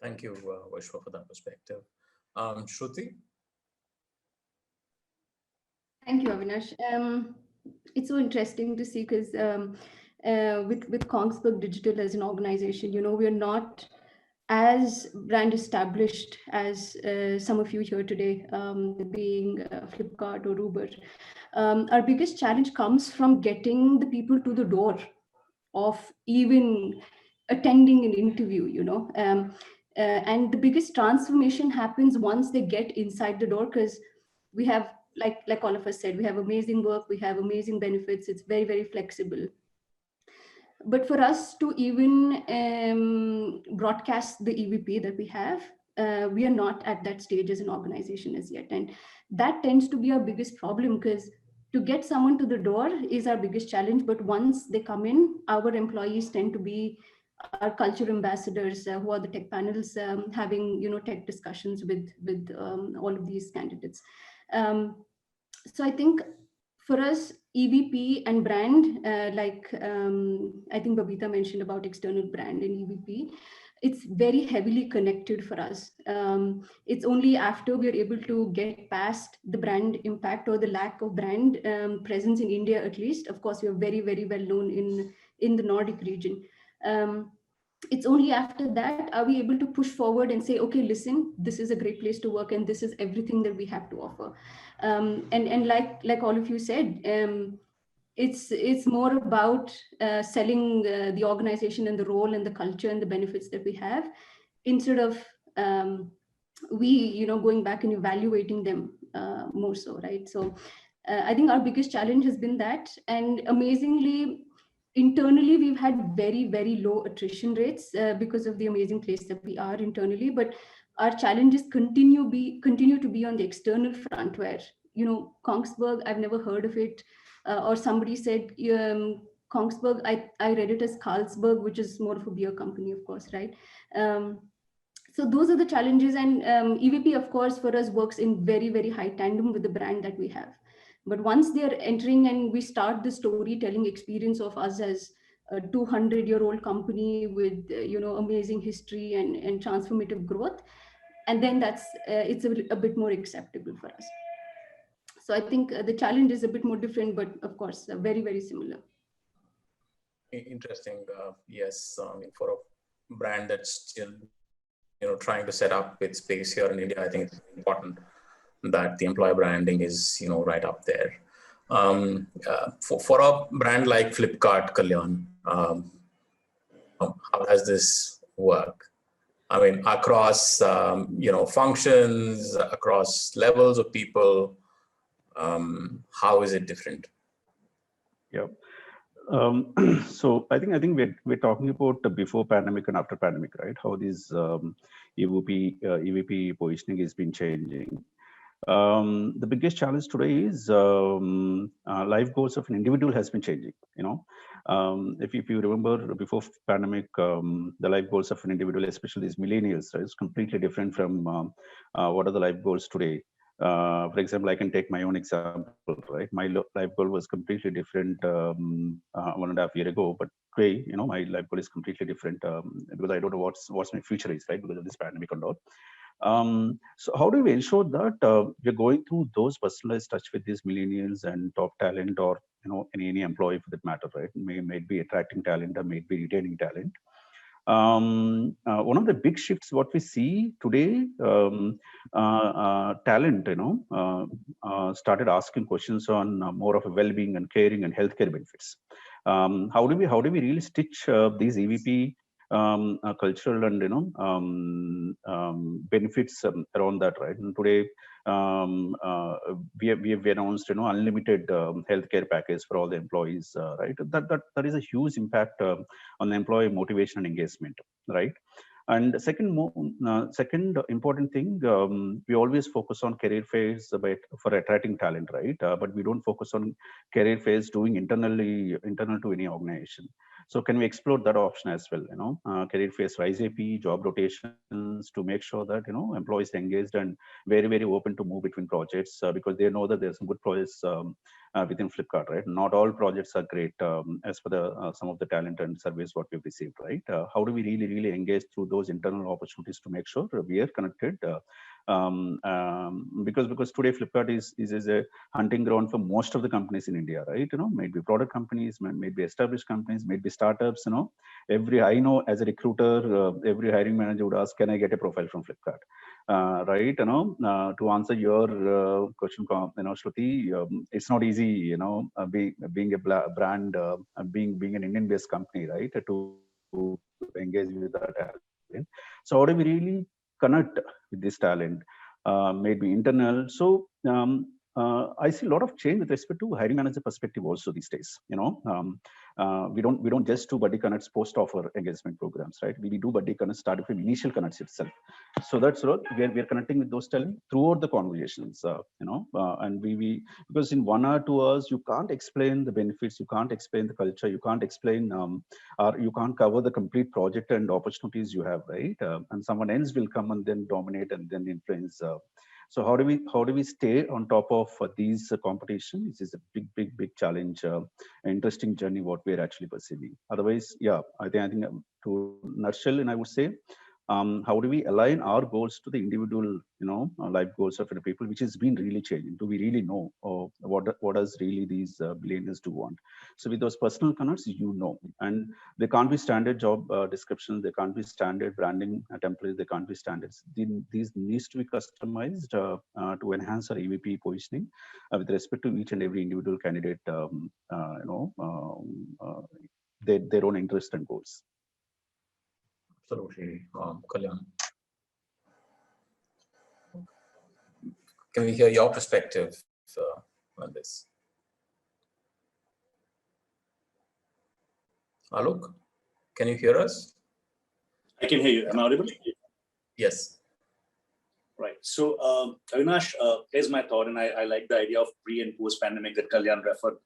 Thank you, Vishwa, for that perspective. Shruti? Thank you, Avinash. It's so interesting to see, because with Kongsberg Digital as an organization, we're not as brand established as some of you here today, being Flipkart or Uber. Our biggest challenge comes from getting the people to the door of even attending an interview, and the biggest transformation happens once they get inside the door, because we have, like all of us said, we have amazing work, we have amazing benefits, it's very, very flexible. But for us to even broadcast the EVP that we have, we are not at that stage as an organization as yet. And that tends to be our biggest problem, because to get someone to the door is our biggest challenge. But once they come in, our employees tend to be our culture ambassadors who are the tech panels, having tech discussions with all of these candidates. So I think for us, EVP and brand, I think Babita mentioned about external brand and EVP, it's very heavily connected for us. It's only after we're able to get past the brand impact or the lack of brand presence in India, at least. Of course, we are very, very well known in the Nordic region. It's only after that are we able to push forward and say, okay, listen, this is a great place to work and this is everything that we have to offer. And like all of you said, it's more about selling the organization and the role and the culture and the benefits that we have, instead of we going back and evaluating them more so, right? So I think our biggest challenge has been that, and amazingly, internally we've had very, very low attrition rates because of the amazing place that we are internally. But our challenges continue to be on the external front, where Kongsberg, I've never heard of it, or somebody said Kongsberg, I read it as Carlsberg, which is more of a beer company, of course, right? So those are the challenges, and EVP, of course, for us works in very, very high tandem with the brand that we have. But once they're entering and we start the storytelling experience of us as a 200-year-old company with amazing history and transformative growth, and then it's a bit more acceptable for us. So I think the challenge is a bit more different, but of course, very, very similar. Interesting. Yes, I mean, for a brand that's still trying to set up its space here in India, I think it's important that the employer branding is right up there. For a brand like Flipkart, Kalyan, how does this work? I mean, across functions, across levels of people, how is it different? Yeah. So I think we're talking about the before pandemic and after pandemic, right? How this EVP positioning has been changing. The biggest challenge today is life goals of an individual has been changing. If you remember before pandemic, the life goals of an individual, especially these millennials, right, is completely different from what are the life goals today. For example, I can take my own example, right? My life goal was completely different 1.5 years ago, but today, my life goal is completely different because I don't know what's my future is, right? Because of this pandemic and all. So how do we ensure that we're going through those personalized touch with these millennials and top talent, or any employee for that matter, right? May be attracting talent or may be retaining talent. One of the big shifts what we see today, talent started asking questions on more of a well-being and caring and healthcare benefits. How do we really stitch these EVP cultural and benefits around that, right? And today we have announced unlimited healthcare package for all the employees, right? That is a huge impact on the employee motivation and engagement, right? And second important thing, we always focus on career phase for attracting talent, right? But we don't focus on career phase doing internal to any organization. So can we explore that option as well? Career phase rise AP, job rotations, to make sure that employees are engaged and very, very open to move between projects because they know that there's some good projects within Flipkart, right? Not all projects are great as per the some of the talent and surveys what we've received, right? How do we really engage through those internal opportunities to make sure we are connected? Because today Flipkart is a hunting ground for most of the companies in India, right? Maybe product companies, maybe established companies, maybe startups. I know as a recruiter, every hiring manager would ask, "Can I get a profile from Flipkart?" Right? To answer your question, Shruti, it's not easy. Being a brand, being an Indian-based company, right? To engage with that talent. So how do we really connect with this talent? Maybe internal. So I see a lot of change with respect to hiring manager perspective also these days. We don't just do buddy connects post offer engagement programs, right? We do buddy connects starting from initial connects itself. So that's what we're connecting with those talent throughout the conversations. And we because in 1 or 2 hours you can't explain the benefits, you can't explain the culture, you can't explain or you can't cover the complete project and opportunities you have, right? And someone else will come and then dominate and then influence. So how do we stay on top of these competition? This is a big challenge, interesting journey what we're actually perceiving. Otherwise, yeah, I think to nutshell, and I would say, how do we align our goals to the individual, life goals of the people, which has been really changing? Do we really know what does really these billionaires do want? So with those personal connects, and they can't be standard job descriptions, they can't be standard branding templates, they can't be standards. These needs to be customized to enhance our EVP positioning with respect to each and every individual candidate, their own interest and goals. Absolutely, Kalyan. Can we hear your perspective on this? Alok, can you hear us? I can hear you. Am I audible? Yes. Right. So, Avinash, here's my thought, and I like the idea of pre and post pandemic that Kalyan referred.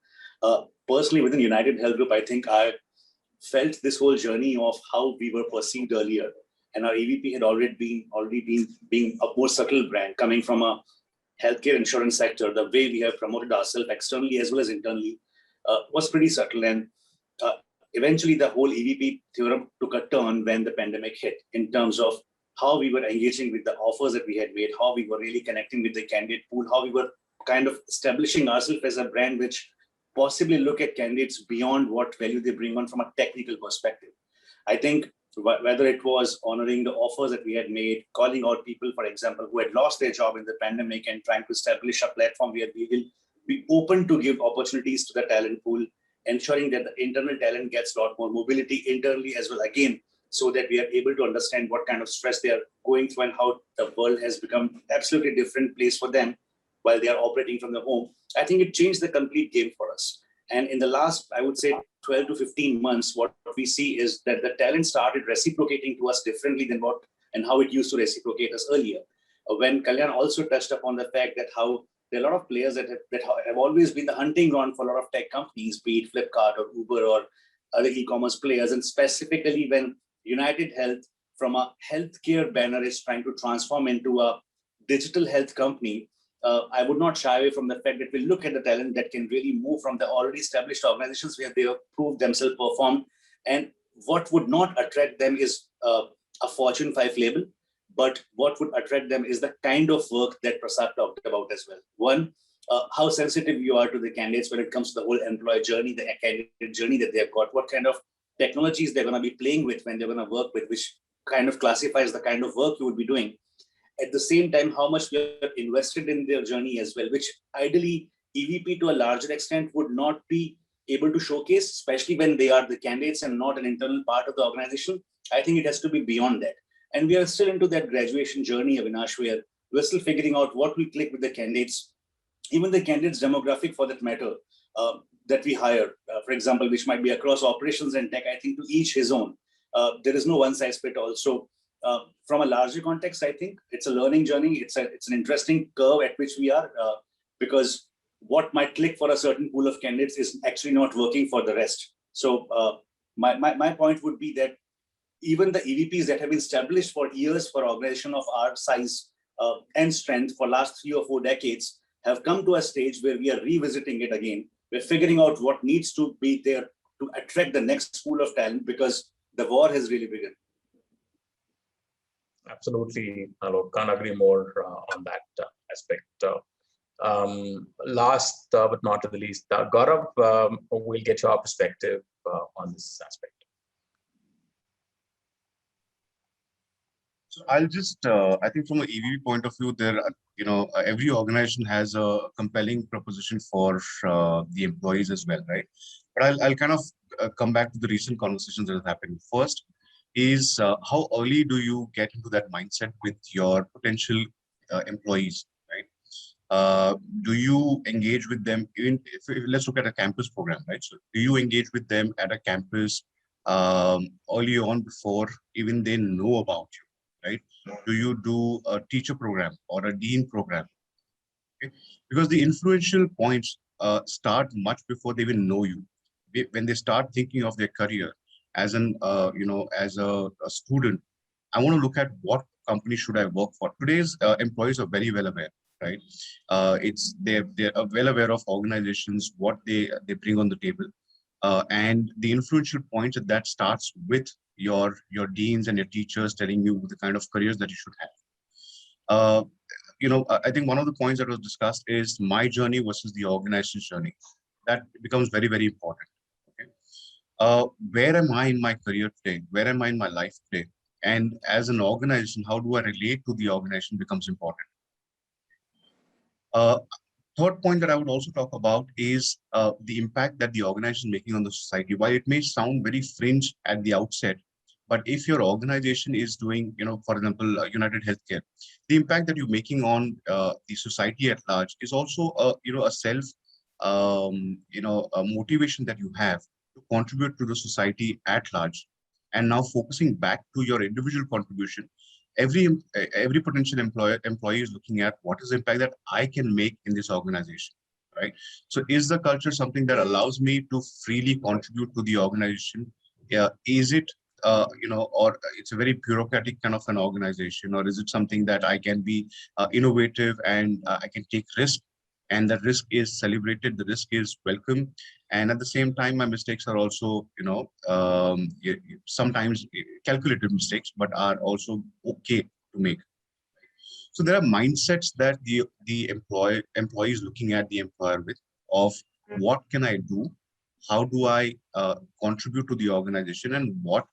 Personally, within United Health Group, I think I felt this whole journey of how we were perceived earlier, and our EVP had already been a more subtle brand coming from a healthcare insurance sector. The way we have promoted ourselves externally as well as internally was pretty subtle, and eventually the whole EVP theorem took a turn when the pandemic hit in terms of how we were engaging with the offers that we had made, how we were really connecting with the candidate pool, how we were kind of establishing ourselves as a brand which possibly look at candidates beyond what value they bring on from a technical perspective. I think whether it was honoring the offers that we had made, calling out people, for example, who had lost their job in the pandemic and trying to establish a platform where we will be open to give opportunities to the talent pool, ensuring that the internal talent gets a lot more mobility internally as well, again, so that we are able to understand what kind of stress they are going through and how the world has become absolutely different place for them while they are operating from the home. I think it changed the complete game for us. And in the last, I would say 12 to 15 months, what we see is that the talent started reciprocating to us differently than what and how it used to reciprocate us earlier. When Kalyan also touched upon the fact that how there are a lot of players that have always been the hunting ground for a lot of tech companies, be it Flipkart or Uber or other e-commerce players, and specifically when United Health from a healthcare banner is trying to transform into a digital health company, I would not shy away from the fact that we look at the talent that can really move from the already established organizations where they have proved themselves performed. And what would not attract them is a Fortune 5 label, but what would attract them is the kind of work that Prasad talked about as well. One, how sensitive you are to the candidates when it comes to the whole employee journey, the candidate journey that they've got, what kind of technologies they're going to be playing with when they're going to work with, which kind of classifies the kind of work you would be doing. At the same time, how much we are invested in their journey as well, which ideally EVP to a larger extent would not be able to showcase, especially when they are the candidates and not an internal part of the organization. I think it has to be beyond that. And we are still into that graduation journey, Avinash, where we're still figuring out what will click with the candidates, even the candidates demographic for that matter, that we hire, for example, which might be across operations and tech. I think to each his own. There is no one size fit all. So from a larger context, I think it's a learning journey. It's an interesting curve at which we are, because what might click for a certain pool of candidates is actually not working for the rest. So my point would be that even the EVPs that have been established for years for organization of our size and strength for last 3 or 4 decades have come to a stage where we are revisiting it again. We're figuring out what needs to be there to attract the next pool of talent, because the war has really begun. Absolutely, Alok, can't agree more on that aspect. Last but not the least, Gaurav, we'll get your perspective on this aspect. So I'll just, I think from an EVP point of view, there, every organization has a compelling proposition for the employees as well, right? But I'll kind of come back to the recent conversations that have happened. First is how early do you get into that mindset with your potential employees, right? Do you engage with them? Even if let's look at a campus program, right? So do you engage with them at a campus early on before even they know about you, right? Do you do a teacher program or a dean program? Okay? Because the influential points start much before they even know you. When they start thinking of their career as as a student, I want to look at what company should I work for. Today's employees are very well aware, right? They're well aware of organizations, what they bring on the table, and the influential points that starts with your deans and your teachers telling you the kind of careers that you should have. I think one of the points that was discussed is my journey versus the organization's journey. That becomes very, very important. Okay? Where am I in my career today? Where am I in my life today? And as an organization, how do I relate to the organization becomes important. Third point that I would also talk about is the impact that the organization is making on the society. While it may sound very fringe at the outset, but if your organization is doing, for example, United Healthcare, the impact that you're making on the society at large is also, a self, a motivation that you have to contribute to the society at large. And now focusing back to your individual contribution, every potential employee is looking at what is the impact that I can make in this organization, right? So is the culture something that allows me to freely contribute to the organization? Is it or it's a very bureaucratic kind of an organization, or is it something that I can be innovative and I can take risk, and that risk is celebrated, the risk is welcome, and at the same time my mistakes are also sometimes calculated mistakes, but are also okay to make. So there are mindsets that the employee is looking at the employer with, of what can I do, how do I contribute to the organization, and what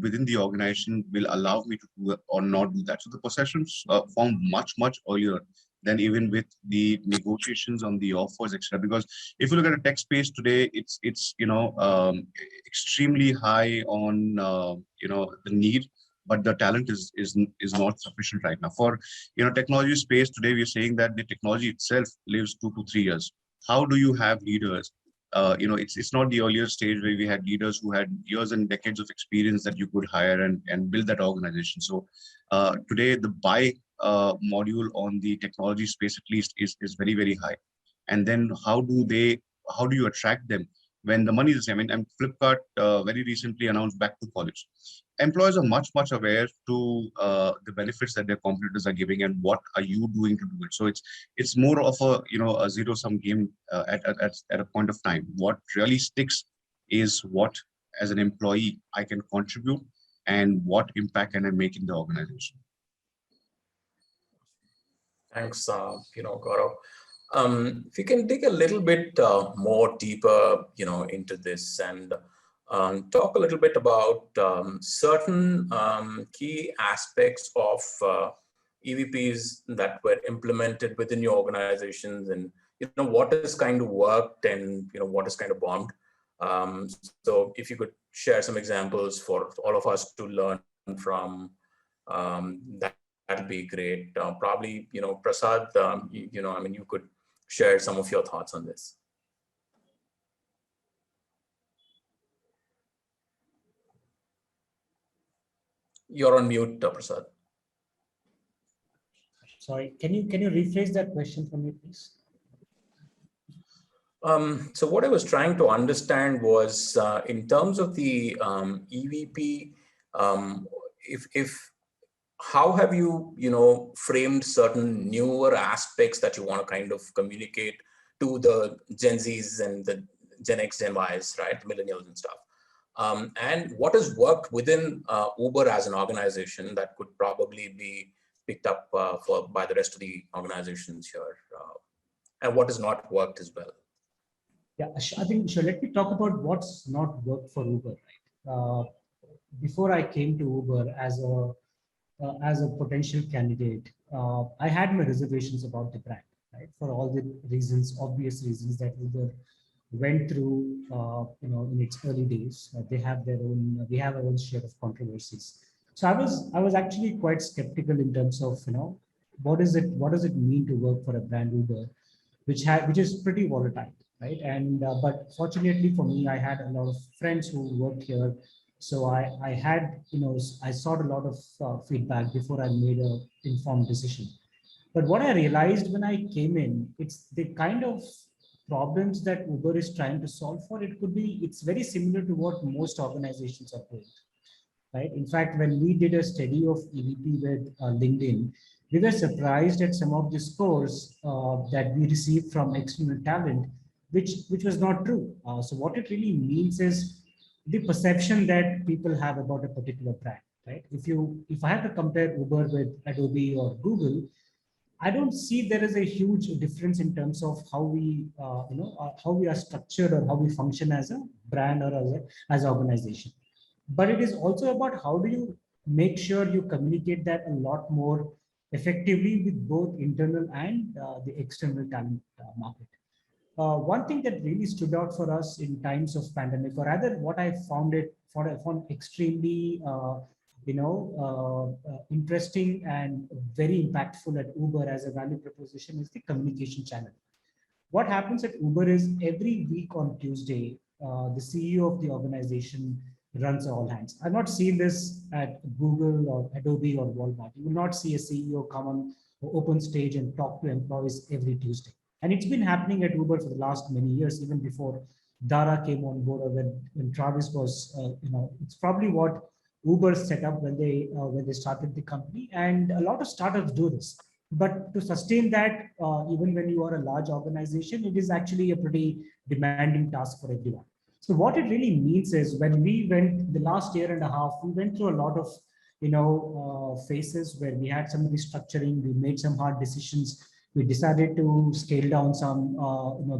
within the organization will allow me to do or not do that. So the perceptions form much earlier than even with the negotiations on the offers, etc. Because if you look at a tech space today, it's extremely high on the need, but the talent is not sufficient right now. For technology space today, we're saying that the technology itself lives 2 to 3 years. How do you have leaders? It's not the earlier stage where we had leaders who had years and decades of experience that you could hire and build that organization. So today the buy module on the technology space at least is very, very high. And then how do you attract them when the money is the same? And Flipkart very recently announced back to college. Employers are much aware to the benefits that their competitors are giving, and what are you doing to do it. So it's more of a zero-sum game at a point of time. What really sticks is what, as an employee, I can contribute, and what impact can I make in the organization. Thanks, Gaurav. If you can dig a little bit more deeper, into this, and talk a little bit about certain key aspects of EVPs that were implemented within your organizations, and what has kind of worked and what has kind of bombed. So if you could share some examples for all of us to learn from, that'd be great. Probably, Prasad, you could share some of your thoughts on this. You're on mute, Prasad. Sorry, can you rephrase that question for me, please? So what I was trying to understand was, in terms of the EVP, how have you, framed certain newer aspects that you want to kind of communicate to the Gen Zs and the Gen X, Gen Ys, right, the millennials and stuff? And what has worked within Uber as an organization that could probably be picked up by the rest of the organizations here, and what has not worked as well? Yeah, I think, sure. Let me talk about what's not worked for Uber. Right? Before I came to Uber as a potential candidate, I had my reservations about the brand, right? For all the reasons, obvious reasons that Uber went through, in its early days. We have our own share of controversies. So I was actually quite skeptical in terms of, what does it mean to work for a brand Uber, which is pretty volatile, right? And but fortunately for me, I had a lot of friends who worked here, so I had, I sought a lot of feedback before I made a informed decision. But what I realized when I came in, it's the kind of problems that Uber is trying to solve for. It's very similar to what most organizations are doing, right? In fact, when we did a study of EVP with LinkedIn, we were surprised at some of the scores that we received from external talent, which was not true. So what it really means is the perception that people have about a particular brand, right? If I have to compare Uber with Adobe or Google, I don't see there is a huge difference in terms of how how we are structured or how we function as a brand or as an organization. But it is also about how do you make sure you communicate that a lot more effectively with both internal and the external talent market. One thing that really stood out for us in times of pandemic, or rather what I found extremely interesting and very impactful at Uber as a value proposition is the communication channel. What happens at Uber is every week on Tuesday, the CEO of the organization runs all hands. I've not seen this at Google or Adobe or Walmart. You will not see a CEO come on open stage and talk to employees every Tuesday. And it's been happening at Uber for the last many years, even before Dara came on board, or when Travis was, it's probably what Uber set up when they started the company. And a lot of startups do this. But to sustain that, even when you are a large organization, it is actually a pretty demanding task for everyone. So what it really means is when we went the last year and a half, we went through a lot of phases where we had some restructuring, we made some hard decisions, we decided to scale down some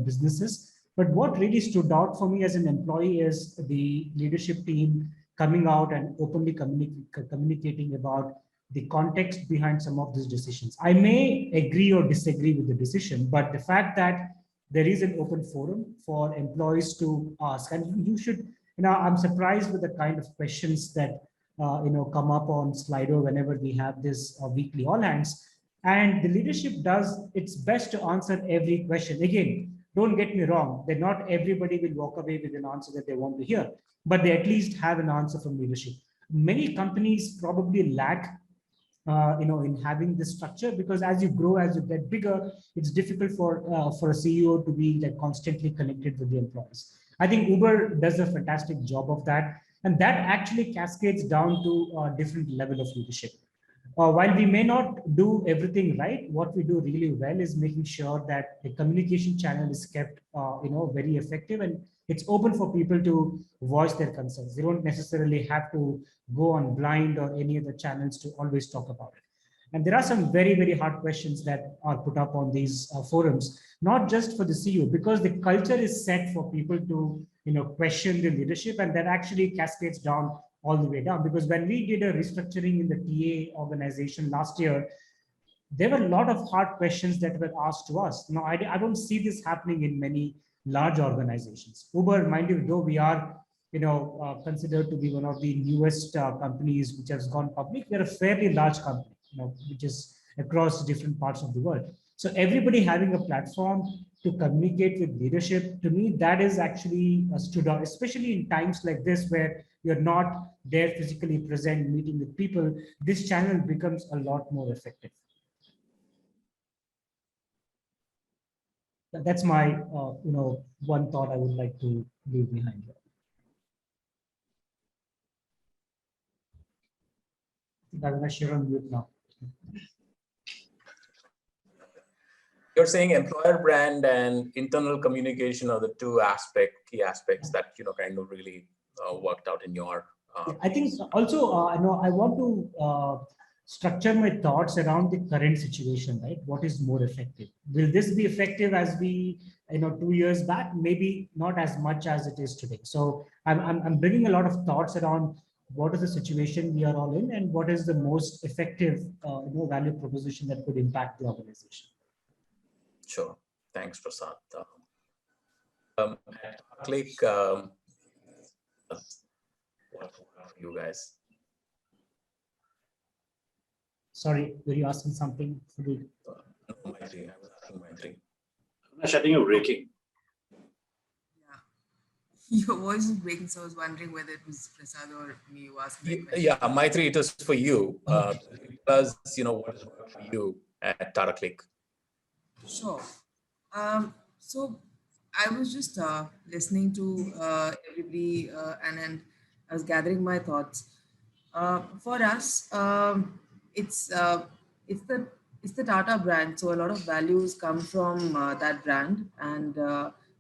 businesses. But what really stood out for me as an employee is the leadership team coming out and openly communicating about the context behind some of these decisions. I may agree or disagree with the decision, but the fact that there is an open forum for employees to ask, and you should, I'm surprised with the kind of questions that come up on Slido whenever we have this weekly all hands, and the leadership does its best to answer every question. Again, don't get me wrong, that not everybody will walk away with an answer that they want to hear, but they at least have an answer from leadership. Many companies probably lack in having this structure, because as you grow, as you get bigger, it's difficult for a CEO to be like constantly connected with the employees. I think Uber does a fantastic job of that, and that actually cascades down to a different level of leadership. While we may not do everything right, what we do really well is making sure that the communication channel is kept very effective, and it's open for people to voice their concerns. They don't necessarily have to go on Blind or any other channels to always talk about it. And there are some very, very hard questions that are put up on these forums, not just for the CEO, because the culture is set for people to question the leadership, and that actually cascades down all the way down. Because when we did a restructuring in the TA organization last year, there were a lot of hard questions that were asked to us. Now, I don't see this happening in many large organizations. Uber, mind you, though we are considered to be one of the newest companies which has gone public, we're a fairly large company, which is across different parts of the world. So everybody having a platform to communicate with leadership, to me, that is actually stood out, especially in times like this where you're not there physically present, meeting with people. This channel becomes a lot more effective. That's my, one thought I would like to leave behind here. I'm going to share on mute now. You're saying employer brand and internal communication are the two key aspects that kind of really worked out in your. I think also I want to structure my thoughts around the current situation, right? What is more effective? Will this be effective as we 2 years back? Maybe not as much as it is today. So I'm bringing a lot of thoughts around what is the situation we are all in, and what is the most effective value proposition that could impact the organization. Sure. Thanks, Prasad. Click. What you guys? Sorry, were you asking something? No, Maitri, I was asking Maitri. Avinash, I think you're breaking. Your voice is breaking, so I was wondering whether it was Prasad or me who asked that question. Yeah, Maitri, it is for you. Plus, what has worked for you at Tata Click? Sure. So I was just listening to everybody and I was gathering my thoughts. For us, it's the it's the Tata brand. So a lot of values come from that brand, and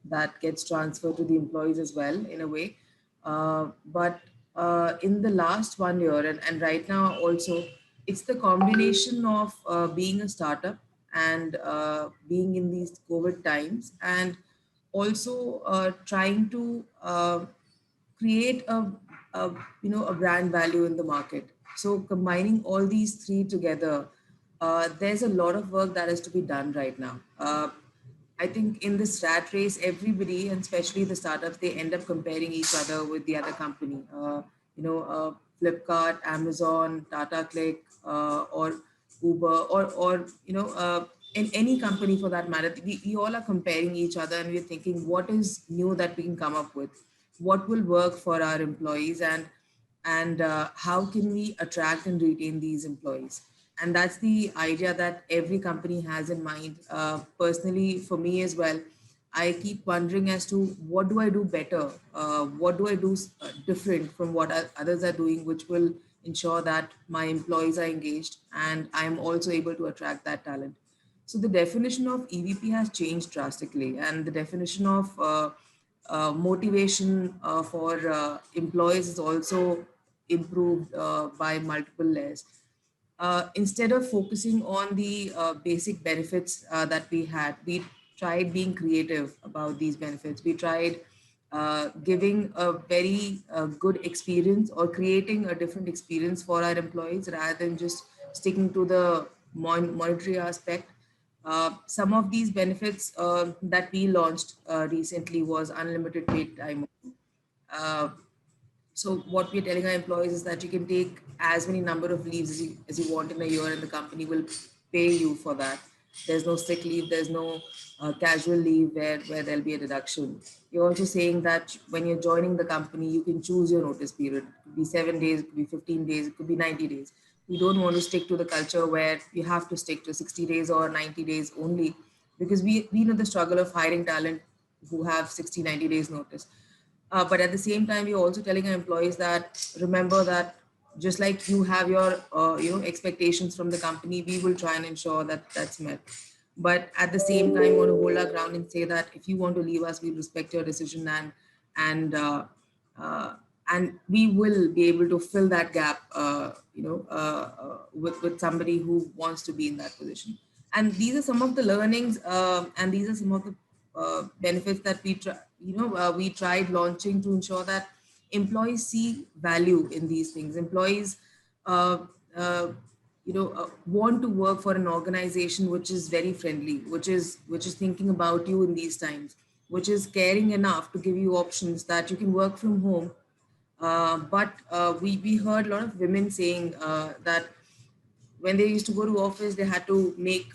that gets transferred to the employees as well in a way. But in the last 1 year and right now also, it's the combination of being a startup and being in these COVID times, and also trying to create a brand value in the market. So combining all these three together, there's a lot of work that has to be done right now. I think in this rat race, everybody, and especially the startups, they end up comparing each other with the other company. Flipkart, Amazon, Tata Click, or Uber, or in any company for that matter. We all are comparing each other, and we're thinking, what is new that we can come up with? What will work for our employees, and how can we attract and retain these employees? And that's the idea that every company has in mind. Personally, for me as well, I keep wondering as to what do I do better? What do I do different from what others are doing, which will ensure that my employees are engaged and I'm also able to attract that talent. So the definition of EVP has changed drastically, and the definition of motivation for employees is also improved by multiple layers. Instead of focusing on the basic benefits that we had, we tried being creative about these benefits. We tried giving a very good experience or creating a different experience for our employees rather than just sticking to the monetary aspect. Some of these benefits that we launched recently was unlimited paid time. Uh, so what we're telling our employees is that you can take as many number of leaves as you want in a year, and the company will pay you for that. There's no sick leave, there's no casual leave where there'll be a deduction. You're also saying that when you're joining the company, you can choose your notice period. It could be 7 days, it could be 15 days, it could be 90 days. We don't want to stick to the culture where you have to stick to 60 days or 90 days only, because we know the struggle of hiring talent who have 60, 90 days notice. But at the same time, we're also telling our employees that remember that just like you have your expectations from the company, we will try and ensure that that's met. But at the same time, we want to hold our ground and say that if you want to leave us, we'll respect your decision, and uh, and we will be able to fill that gap, with somebody who wants to be in that position. And these are some of the learnings, and these are some of the benefits that we tried launching to ensure that employees see value in these things. Employees uh, uh, want to work for an organization which is very friendly, which is thinking about you in these times, which is caring enough to give you options that you can work from home. But we heard a lot of women saying that when they used to go to office, they had to make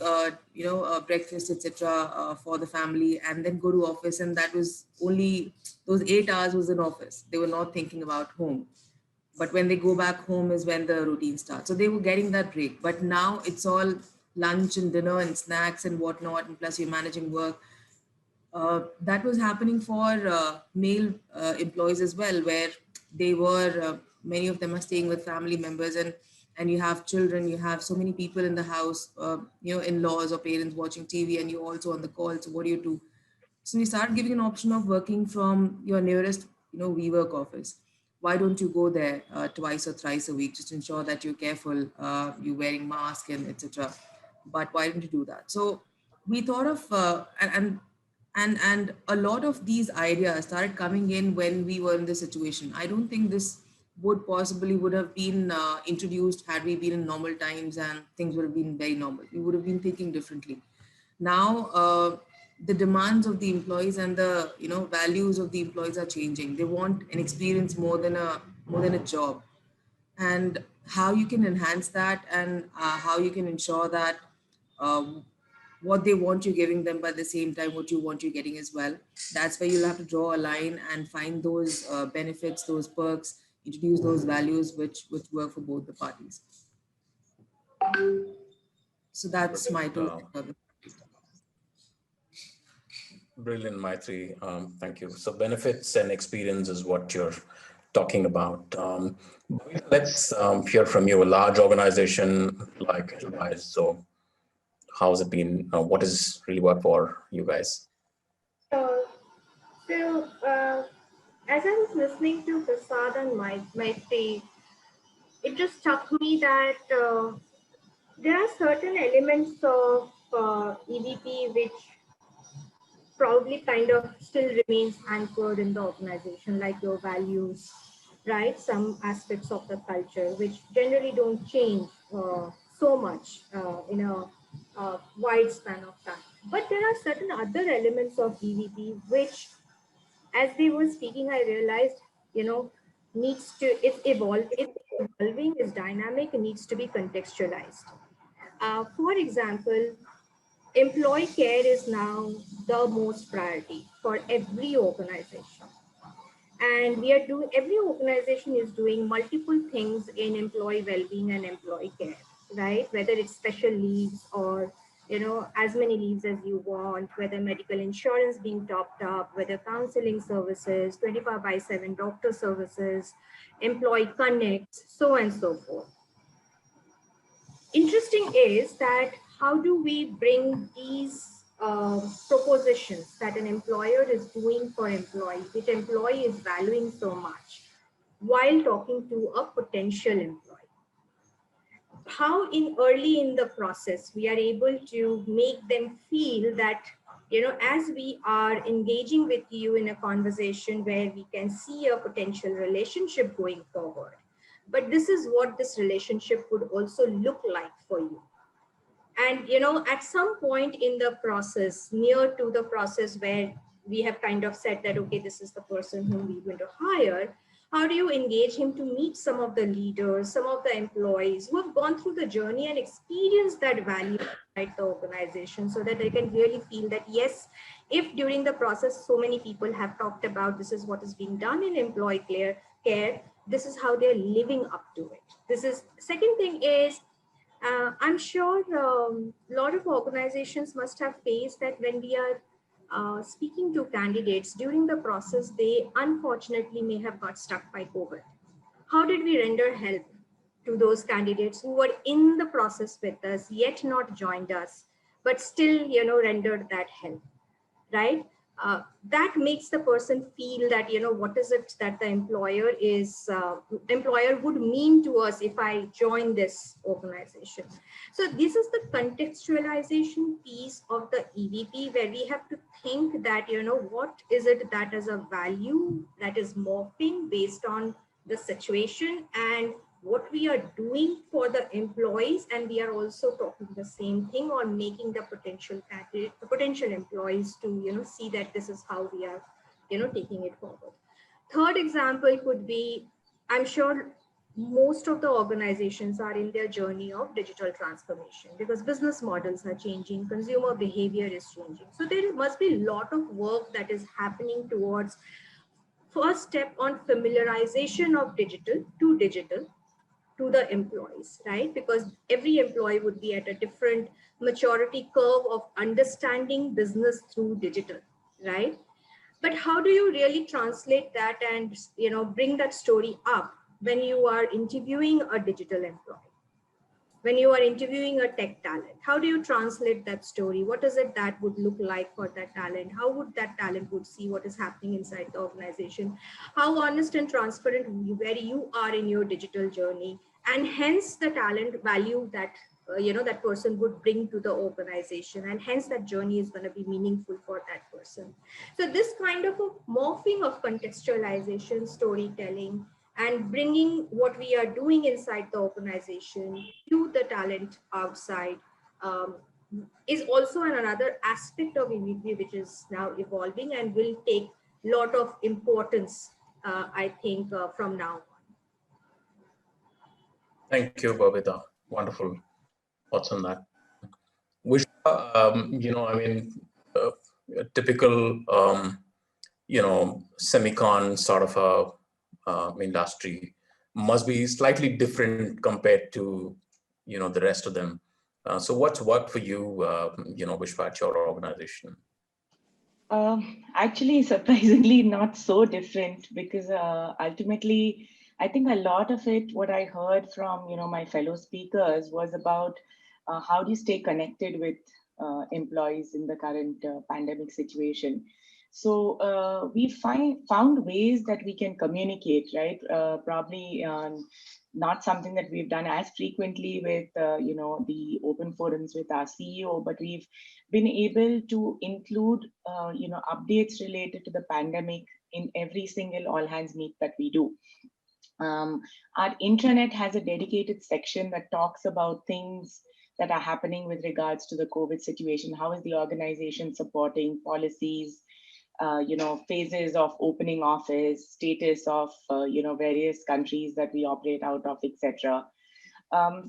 breakfast, etc., for the family, and then go to office, and that was only those 8 hours was in office. They were not thinking about home. But when they go back home is when the routine starts. So they were getting that break. But now it's all lunch and dinner and snacks and whatnot, and plus you're managing work. That was happening for male employees as well, where they were many of them are staying with family members, and you have children, you have so many people in the house, in-laws or parents watching TV, and you're also on the call. So what do you do? So we start giving an option of working from your nearest WeWork office. Why don't you go there twice or thrice a week? Just ensure that you're careful, you're wearing mask and etc. But why don't you do that? So we thought of and a lot of these ideas started coming in when we were in this situation. I don't think this would have been introduced had we been in normal times and things would have been very normal. We would have been thinking differently. Now the demands of the employees and the values of the employees are changing. They want an experience more than a job. And how you can enhance that, and how you can ensure that what they want you giving them, but at the same time what you want you getting as well. That's where you'll have to draw a line and find those benefits, those perks, introduce those values which work for both the parties. So that's my two. Brilliant, Maitri. Thank you. So benefits and experience is what you're talking about. Let's hear from you. A large organization like Enterprise. So how's it been? What has really worked for you guys? As I was listening to Prasad and Maitri, it just struck me that there are certain elements of EVP which probably kind of still remains anchored in the organization, like your values, right? Some aspects of the culture, which generally don't change so much in a wide span of time. But there are certain other elements of EVP which, as they were speaking, I realized, it's evolving, it's dynamic, it needs to be contextualized. For example, employee care is now the most priority for every organization. And every organization is doing multiple things in employee well-being and employee care, right? Whether it's special leaves or, as many leaves as you want, whether medical insurance being topped up, whether counseling services, 24/7 doctor services, employee connects, so on and so forth. Interesting is that how do we bring these propositions that an employer is doing for employees, which employee is valuing so much, while talking to a potential employee? How early in the process we are able to make them feel that, as we are engaging with you in a conversation where we can see a potential relationship going forward, but this is what this relationship would also look like for you. And, at some point in the process, near to the process where we have kind of said that, okay, this is the person whom we're going to hire, how do you engage him to meet some of the leaders, some of the employees who have gone through the journey and experienced that value inside the organization, so that they can really feel that, yes, if during the process, so many people have talked about this is what is being done in employee care, this is how they're living up to it. Second thing is, I'm sure a lot of organizations must have faced that when we are speaking to candidates during the process, they unfortunately may have got stuck by COVID. How did we render help to those candidates who were in the process with us, yet not joined us, but still, rendered that help, right? That makes the person feel that, what is it that the employer would mean to us if I join this organization. So this is the contextualization piece of the EVP, where we have to think that, what is it that is a value that is morphing based on the situation and what we are doing for the employees, and we are also talking the same thing on making the potential employees to see that this is how we are taking it forward. Third example could be, I'm sure most of the organizations are in their journey of digital transformation, because business models are changing, consumer behavior is changing. So there must be a lot of work that is happening towards first step on familiarization of digital to the employees, right? Because every employee would be at a different maturity curve of understanding business through digital, right? But how do you really translate that and bring that story up when you are interviewing a digital employee? When you are interviewing a tech talent, how do you translate that story? What is it that would look like for that talent? How would that talent would see what is happening inside the organization? How honest and transparent where you are in your digital journey, and hence the talent value that that person would bring to the organization, and hence that journey is going to be meaningful for that person. So this kind of a morphing of contextualization, storytelling, and bringing what we are doing inside the organization to the talent outside is also another aspect of EVP, which is now evolving and will take a lot of importance, I think, from now on. Thank you, Babita. Wonderful thoughts on that. Which, a typical, semicon sort of a industry must be slightly different compared to, the rest of them. So what's worked for you, Vishwa, at your organization? Actually, surprisingly, not so different because ultimately, I think a lot of it, what I heard from my fellow speakers was about how do you stay connected with employees in the current pandemic situation. So we found ways that we can communicate, right? Probably not something that we've done as frequently with the open forums with our CEO, but we've been able to include updates related to the pandemic in every single all hands meet that we do. Our intranet has a dedicated section that talks about things that are happening with regards to the COVID situation. How is the organization supporting policies, phases of opening office, status of, various countries that we operate out of, etc.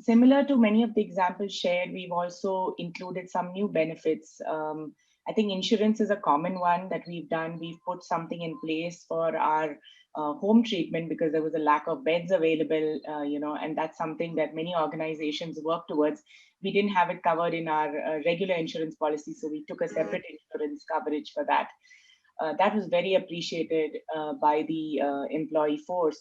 Similar to many of the examples shared, we've also included some new benefits. I think insurance is a common one that we've done. We've put something in place for our home treatment because there was a lack of beds available, and that's something that many organizations work towards. We didn't have it covered in our regular insurance policy, so we took a separate insurance coverage for that. That was very appreciated by the employee force.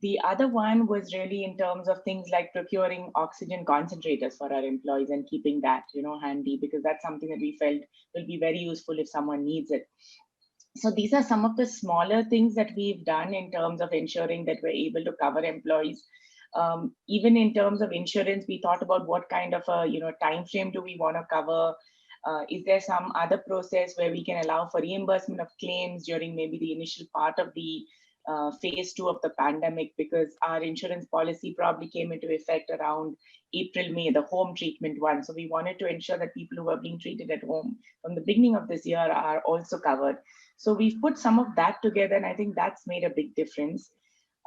The other one was really in terms of things like procuring oxygen concentrators for our employees and keeping that, handy, because that's something that we felt will be very useful if someone needs it. So these are some of the smaller things that we've done in terms of ensuring that we're able to cover employees. Even in terms of insurance, we thought about what kind of a time frame do we want to cover. Is there some other process where we can allow for reimbursement of claims during maybe the initial part of the phase 2 of the pandemic, because our insurance policy probably came into effect around April, May, the home treatment one. So we wanted to ensure that people who are being treated at home from the beginning of this year are also covered. So we've put some of that together, and I think that's made a big difference.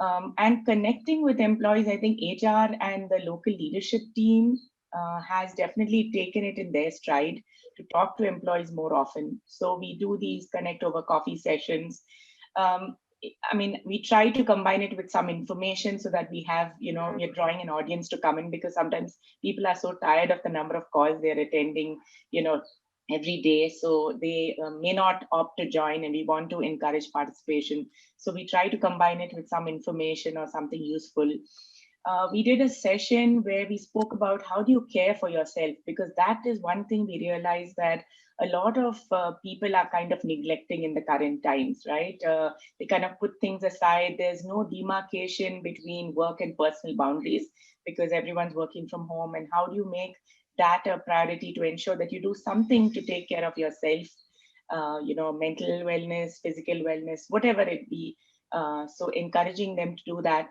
And connecting with employees, I think HR and the local leadership team has definitely taken it in their stride to talk to employees more often. So we do these connect over coffee sessions. We try to combine it with some information so that we have, we're drawing an audience to come in, because sometimes people are so tired of the number of calls they're attending, every day. So they may not opt to join, and we want to encourage participation. So we try to combine it with some information or something useful. We did a session where we spoke about how do you care for yourself, because that is one thing we realized that a lot of people are kind of neglecting in the current times, right? They kind of put things aside. There's no demarcation between work and personal boundaries because everyone's working from home. And how do you make that a priority to ensure that you do something to take care of yourself, mental wellness, physical wellness, whatever it be. So encouraging them to do that.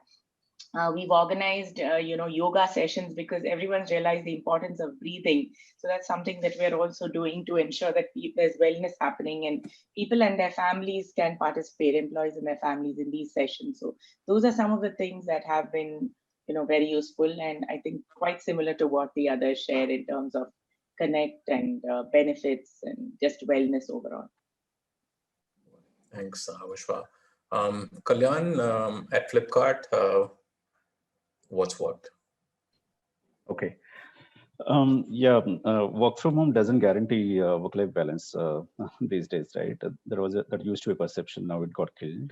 We've organized, yoga sessions because everyone's realized the importance of breathing. So that's something that we're also doing to ensure that there's wellness happening and people and their families can participate, employees and their families in these sessions. So those are some of the things that have been, very useful, and I think quite similar to what the others shared in terms of connect and benefits and just wellness overall. Thanks, Vishwa. Kalyan, at Flipkart, what's worked? Okay. Work from home doesn't guarantee work-life balance these days, right? That used to be a perception. Now it got killed.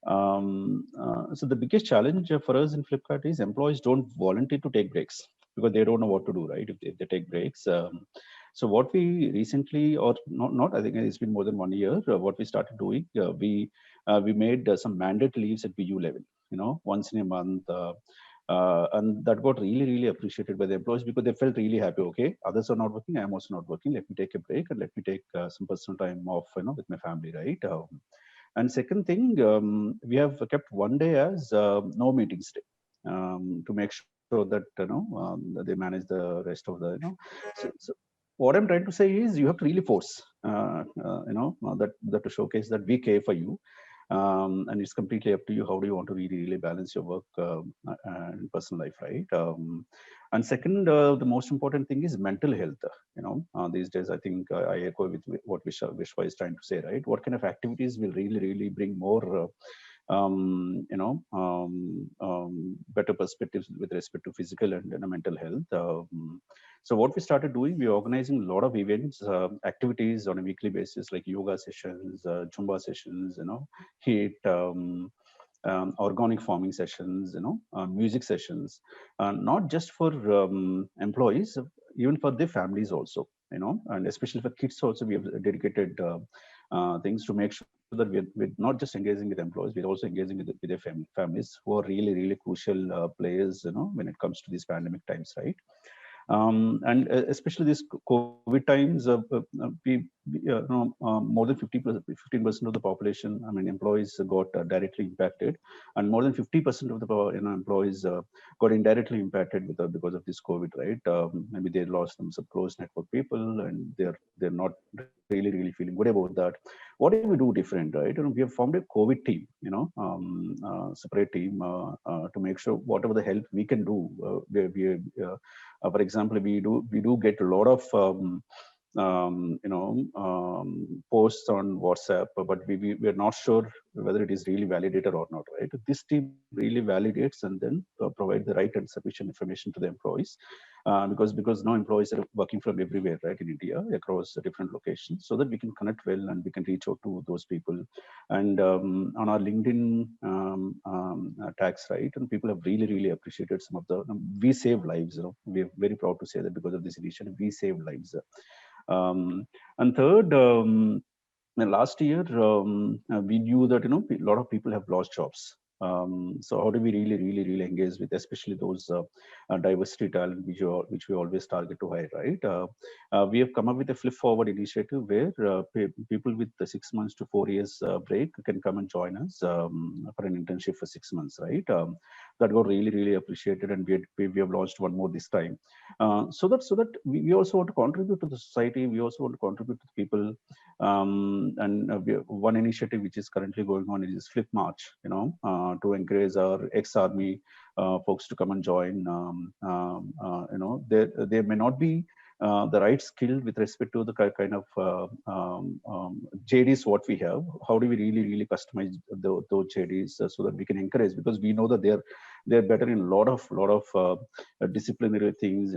So the biggest challenge for us in Flipkart is employees don't volunteer to take breaks because they don't know what to do, right? If they take breaks. So what we recently, or not, I think it's been more than 1 year. What we started doing, we made some mandatory leaves at BU level. Once in a month. And that got really appreciated by the employees because they felt really happy. Okay, others are not working, I'm also not working. Let me take a break and let me take some personal time off, with my family, right? And second thing, we have kept one day as no meetings day to make sure that they manage the rest of the. So what I'm trying to say is you have to really force, that to showcase that we care for you. And it's completely up to you. How do you want to really balance your work and personal life, right? And second, the most important thing is mental health. These days, I think I echo with what Vishwa is trying to say, right? What kind of activities will really bring more better perspectives with respect to physical and mental health. So what we started doing, we're organizing a lot of events, activities on a weekly basis, like yoga sessions, Zumba sessions, HIIT, organic farming sessions, music sessions, not just for employees, even for their families also, and especially for kids also, we have dedicated things to make sure that we're not just engaging with employees, we're also engaging with their families, who are really crucial players, when it comes to these pandemic times, right? And especially these COVID times, more than 15% of the population, employees got directly impacted, and more than 50% of the employees got indirectly impacted because of this COVID, right? Maybe they lost some close network people, and they're not really feeling good about that. What do we do different, right? We have formed a COVID team, separate team to make sure whatever the help we can do. For example, we do get a lot of posts on WhatsApp, but we are not sure whether it is really validated or not, right? This team really validates and then provide the right and sufficient information to the employees, because now employees are working from everywhere, right, in India, across different locations, so that we can connect well and we can reach out to those people. And on our LinkedIn tags, right, and people have really appreciated some of the, we save lives. We are very proud to say that because of this initiative, we save lives. And third, last year, we knew that a lot of people have lost jobs. So how do we really engage with, especially those diversity talent which we always target to hire, right? We have come up with a Flip Forward initiative where people with the 6 months to 4 years break can come and join us for an internship for 6 months, right? That got really appreciated, and we have launched one more this time. So that we also want to contribute to the society. We also want to contribute to the people. And one initiative which is currently going on is Flip March, to encourage our ex-army folks to come and join. They may not be the right skill with respect to the kind of JDs what we have. How do we really customize those JDs so that we can encourage, because we know that they're better in a lot of disciplinary things.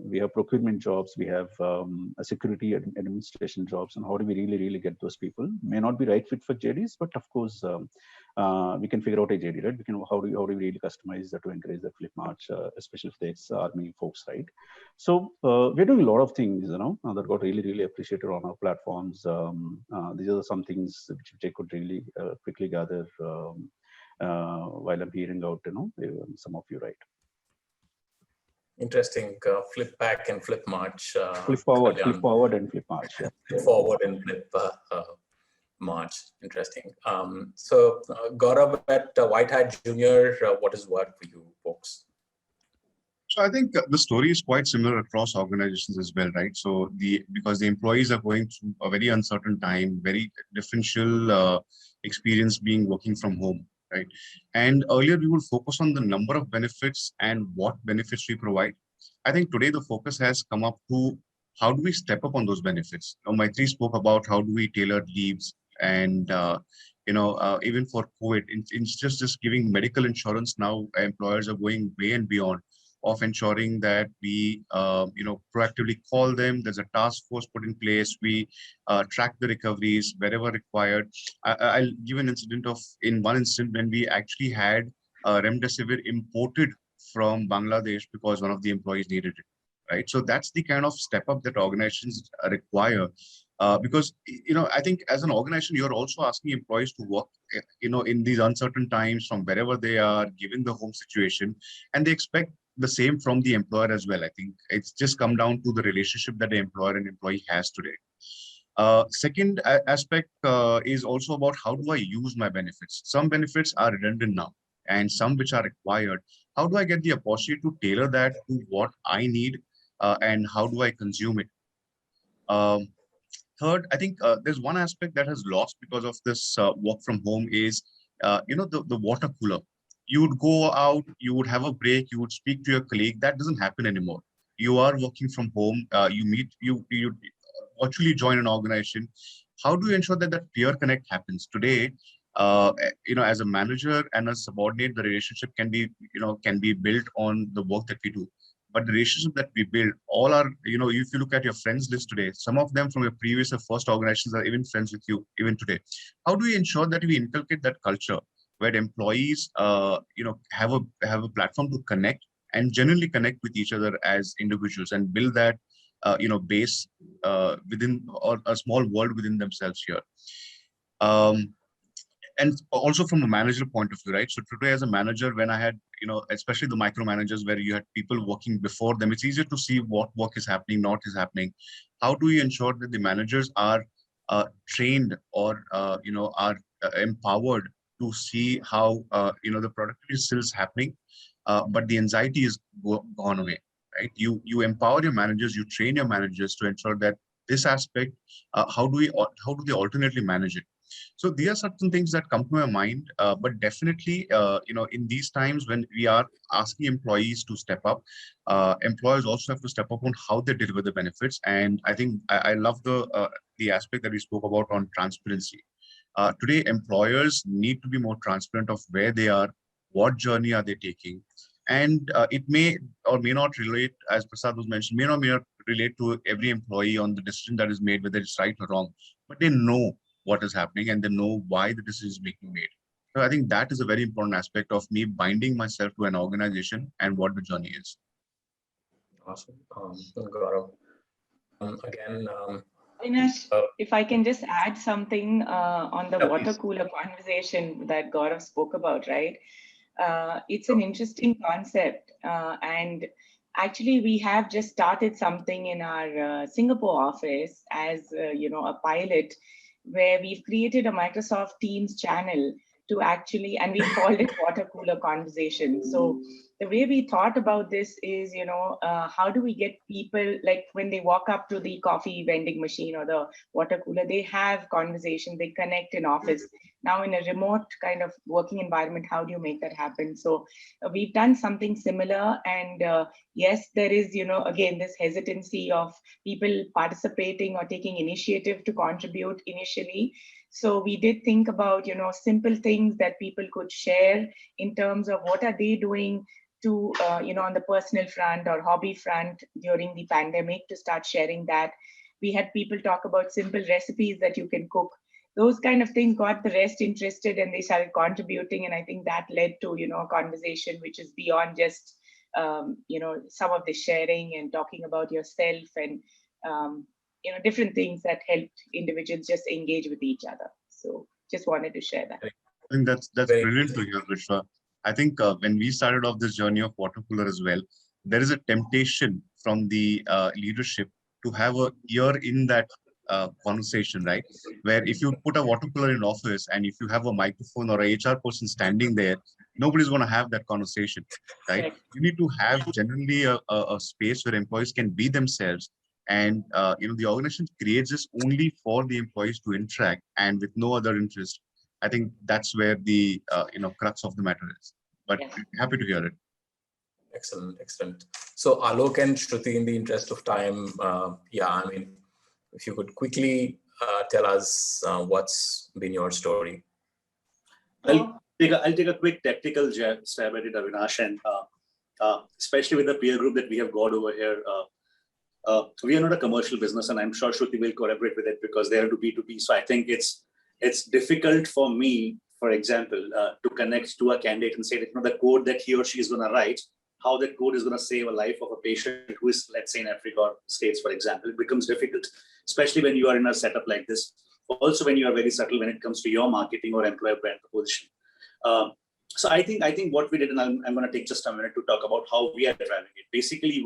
We have procurement jobs, we have security administration jobs, and how do we really get those people? May not be right fit for JDs, but of course we can figure out a JD, right? We can how do we really customize that to encourage the Flip March, especially for the ex-army folks, right? So we're doing a lot of things, that got really appreciated on our platforms. These are some things which I could really quickly gather while I'm hearing out, some of you, right? Interesting. Flip back and Flip March. Flip forward and Flip March. Yeah. Flip forward and Flip March. Interesting. So Gaurav at White Hat Junior, what is work for you folks? So I think the story is quite similar across organizations as well, right? So because the employees are going through a very uncertain time, very differential experience being working from home, right? And earlier we would focus on the number of benefits and what benefits we provide. I think today the focus has come up to how do we step up on those benefits. Maitri spoke about how do we tailor leaves, and even for COVID, it's just giving medical insurance now. Employers are going way and beyond of ensuring that we proactively call them. There's a task force put in place. We track the recoveries wherever required. I'll give an incident in one instance when we actually had remdesivir imported from Bangladesh because one of the employees needed it, right? So that's the kind of step up that organizations require. Because I think as an organization, you're also asking employees to work in these uncertain times from wherever they are, given the home situation, and they expect the same from the employer as well. I think it's just come down to the relationship that the employer and employee has today. Second aspect is also about how do I use my benefits. Some benefits are redundant now, and some which are required. How do I get the opportunity to tailor that to what I need, and how do I consume it? Third, I think there's one aspect that has lost because of this work from home is, the water cooler. You would go out, you would have a break, you would speak to your colleague. That doesn't happen anymore. You are working from home. You meet, you virtually join an organization. How do you ensure that that peer connect happens today? As a manager and a subordinate, the relationship can be built on the work that we do. But the relationship that we build, all are, if you look at your friends list today, some of them from your previous or first organizations are even friends with you even today. How do we ensure that we inculcate that culture where employees, have a platform to connect and genuinely connect with each other as individuals and build that, base within, or a small world within themselves here. And also from a manager point of view, right? So today as a manager, when I had, especially the micromanagers where you had people working before them, it's easier to see what work is happening, not is happening. How do you ensure that the managers are trained or, are empowered to see how, the productivity still is happening, but the anxiety is gone away, right? You empower your managers, you train your managers to ensure that this aspect, how do they alternately manage it? So these are certain things that come to my mind, but definitely, in these times when we are asking employees to step up, employers also have to step up on how they deliver the benefits. And I think I love the aspect that we spoke about on transparency. Today, employers need to be more transparent of where they are, what journey are they taking, and it may or may not relate, as Prasad was mentioned, may not relate to every employee on the decision that is made, whether it's right or wrong, but they know what is happening and they know why the decision is being made. So I think that is a very important aspect of me binding myself to an organization and what the journey is. Awesome. Gaurav. Again, Avinash, if I can just add something on the water cooler conversation that Gaurav spoke about, right? It's an interesting concept. And actually, we have just started something in our Singapore office as, a pilot, where we've created a Microsoft Teams channel to actually, and we called it Water Cooler Conversation. So the way we thought about this is, how do we get people, like when they walk up to the coffee vending machine or the water cooler, they have conversation, they connect in office. Now in a remote kind of working environment, how do you make that happen? So we've done something similar. And yes, there is, again, this hesitancy of people participating or taking initiative to contribute initially. So we did think about, simple things that people could share in terms of what are they doing to, on the personal front or hobby front during the pandemic, to start sharing that. We had people talk about simple recipes that you can cook. Those kind of things got the rest interested and they started contributing. And I think that led to, a conversation which is beyond just, some of the sharing and talking about yourself and, different things that helped individuals just engage with each other. So just wanted to share that. I think that's brilliant to hear, Vishwa. I think when we started off this journey of water cooler as well, there is a temptation from the leadership to have a ear in that conversation, right? Where if you put a water cooler in office and if you have a microphone or a HR person standing there, nobody's going to have that conversation, right? You need to have generally a space where employees can be themselves. And the organization creates this only for the employees to interact and with no other interest. I think that's where the crux of the matter is. But happy to hear it. Excellent, excellent. So Alok and Shruti, in the interest of time, if you could quickly tell us what's been your story. I'll take a quick tactical stab at it, Avinash, and especially with the peer group that we have got over here. We are not a commercial business, and I'm sure Shruti will collaborate with it because they are to B2B. So I think it's difficult for me, for example, to connect to a candidate and say that the code that he or she is going to write, how that code is going to save a life of a patient who is, let's say, in Africa or States, for example. It becomes difficult, especially when you are in a setup like this. Also, when you are very subtle when it comes to your marketing or employer brand proposition. So I think what we did, and I'm going to take just a minute to talk about how we are driving it. Basically,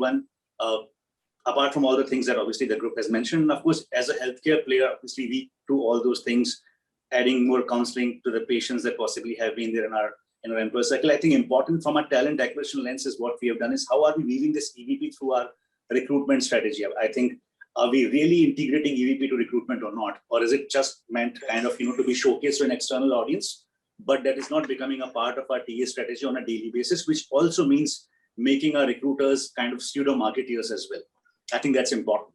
apart from all the things that obviously the group has mentioned, and of course, as a healthcare player, obviously we do all those things, adding more counseling to the patients that possibly have been there in our employee cycle. I think important from a talent acquisition lens is what we have done is how are we weaving this EVP through our recruitment strategy. I think are we really integrating EVP to recruitment or not? Or is it just meant kind of, to be showcased to an external audience, but that is not becoming a part of our TA strategy on a daily basis, which also means making our recruiters kind of pseudo marketeers as well. I think that's important.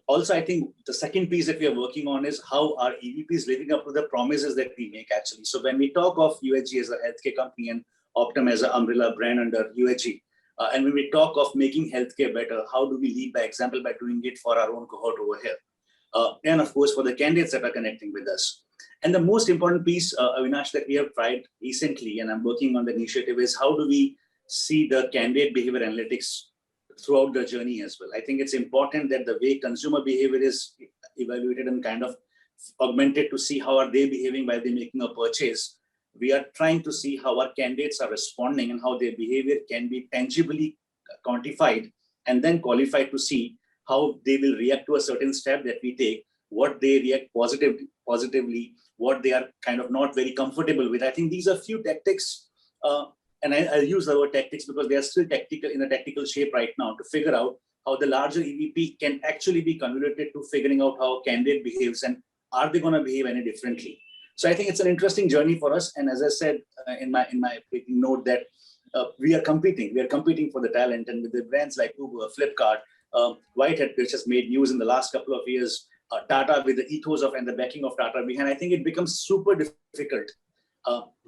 Also, I think the second piece that we are working on is how our EVP is living up to the promises that we make actually. So when we talk of UHG as a healthcare company and Optum as an umbrella brand under UHG, and when we talk of making healthcare better, how do we lead by example by doing it for our own cohort over here? And of course, for the candidates that are connecting with us. And the most important piece, Avinash, that we have tried recently, and I'm working on the initiative, is how do we see the candidate behavior analytics throughout the journey as well. I think it's important that the way consumer behavior is evaluated and kind of augmented to see how are they behaving while they're making a purchase. We are trying to see how our candidates are responding and how their behavior can be tangibly quantified and then qualified to see how they will react to a certain step that we take, what they react positively, what they are kind of not very comfortable with. I think these are few tactics, and I'll use the word tactics because they are still tactical in a tactical shape right now to figure out how the larger EVP can actually be convoluted to figuring out how a candidate behaves and are they going to behave any differently. So I think it's an interesting journey for us. And as I said in my note that we are competing for the talent, and with the brands like Uber, Flipkart, Whitehead, which has made news in the last couple of years, Tata with the ethos of and the backing of Tata behind, I think it becomes super difficult.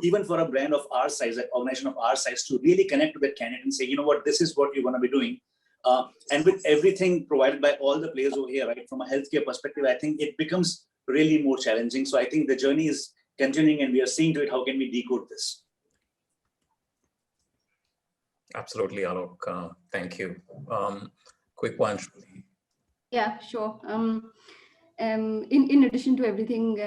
Even for a brand of our size, an organization of our size, to really connect to that candidate and say, you know what, this is what you're going to be doing. And with everything provided by all the players over here, right, from a healthcare perspective, I think it becomes really more challenging. So I think the journey is continuing and we are seeing to it, how can we decode this? Absolutely, Alok. Thank you. Quick one, Shruti. Yeah, sure. In addition to everything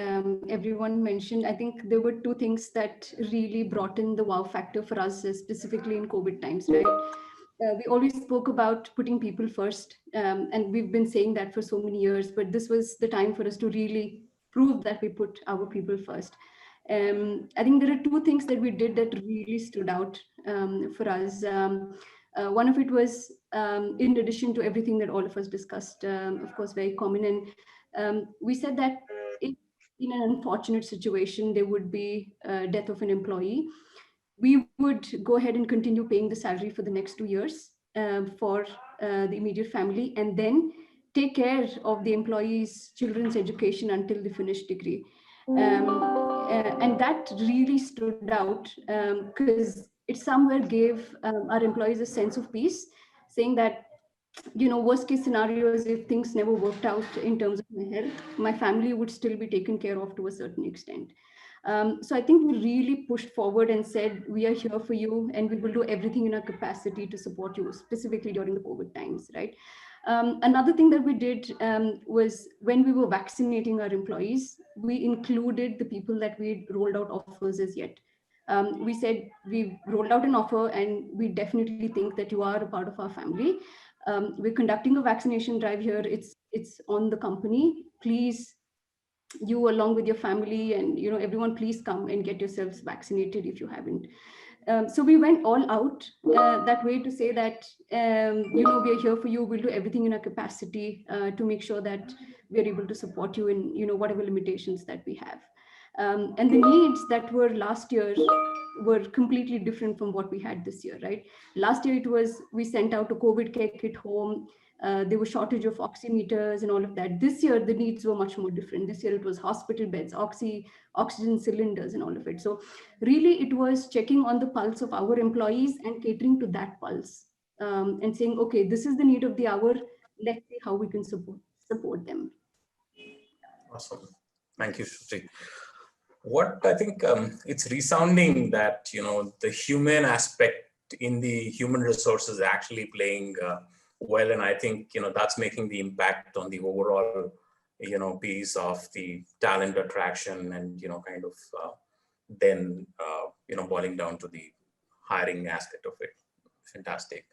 everyone mentioned, I think there were two things that really brought in the wow factor for us, specifically in COVID times, right? We always spoke about putting people first, and we've been saying that for so many years, but this was the time for us to really prove that we put our people first. I think there are two things that we did that really stood out for us. One of it was, in addition to everything that all of us discussed, of course, very common, and we said that if in an unfortunate situation, there would be death of an employee, we would go ahead and continue paying the salary for the next 2 years for the immediate family, and then take care of the employee's children's education until they finish degree. And that really stood out because it somewhere gave our employees a sense of peace, saying that, you know, worst case scenarios, if things never worked out in terms of my health, my family would still be taken care of to a certain extent. So I think we really pushed forward and said, we are here for you and we will do everything in our capacity to support you, specifically during the COVID times, right? Another thing that we did was when we were vaccinating our employees, we included the people that we rolled out offers as yet. We said, we've rolled out an offer and we definitely think that you are a part of our family. We're conducting a vaccination drive here. It's on the company. Please, you along with your family and, you know, everyone, please come and get yourselves vaccinated if you haven't. So we went all out that way to say that, you know, we are here for you. We'll do everything in our capacity to make sure that we're able to support you in, you know, whatever limitations that we have. And the needs that were last year were completely different from what we had this year, right? Last year it was, we sent out a COVID care kit home. There was shortage of oximeters and all of that. This year, the needs were much more different. This year, it was hospital beds, oxygen cylinders and all of it. So really, it was checking on the pulse of our employees and catering to that pulse and saying, okay, this is the need of the hour. Let's see how we can support them. Awesome. Thank you, Shruti. What I think it's resounding that, you know, the human aspect in the human resources actually playing well, and I think, you know, that's making the impact on the overall, you know, piece of the talent attraction and, you know, kind of then, you know, boiling down to the hiring aspect of it. Fantastic.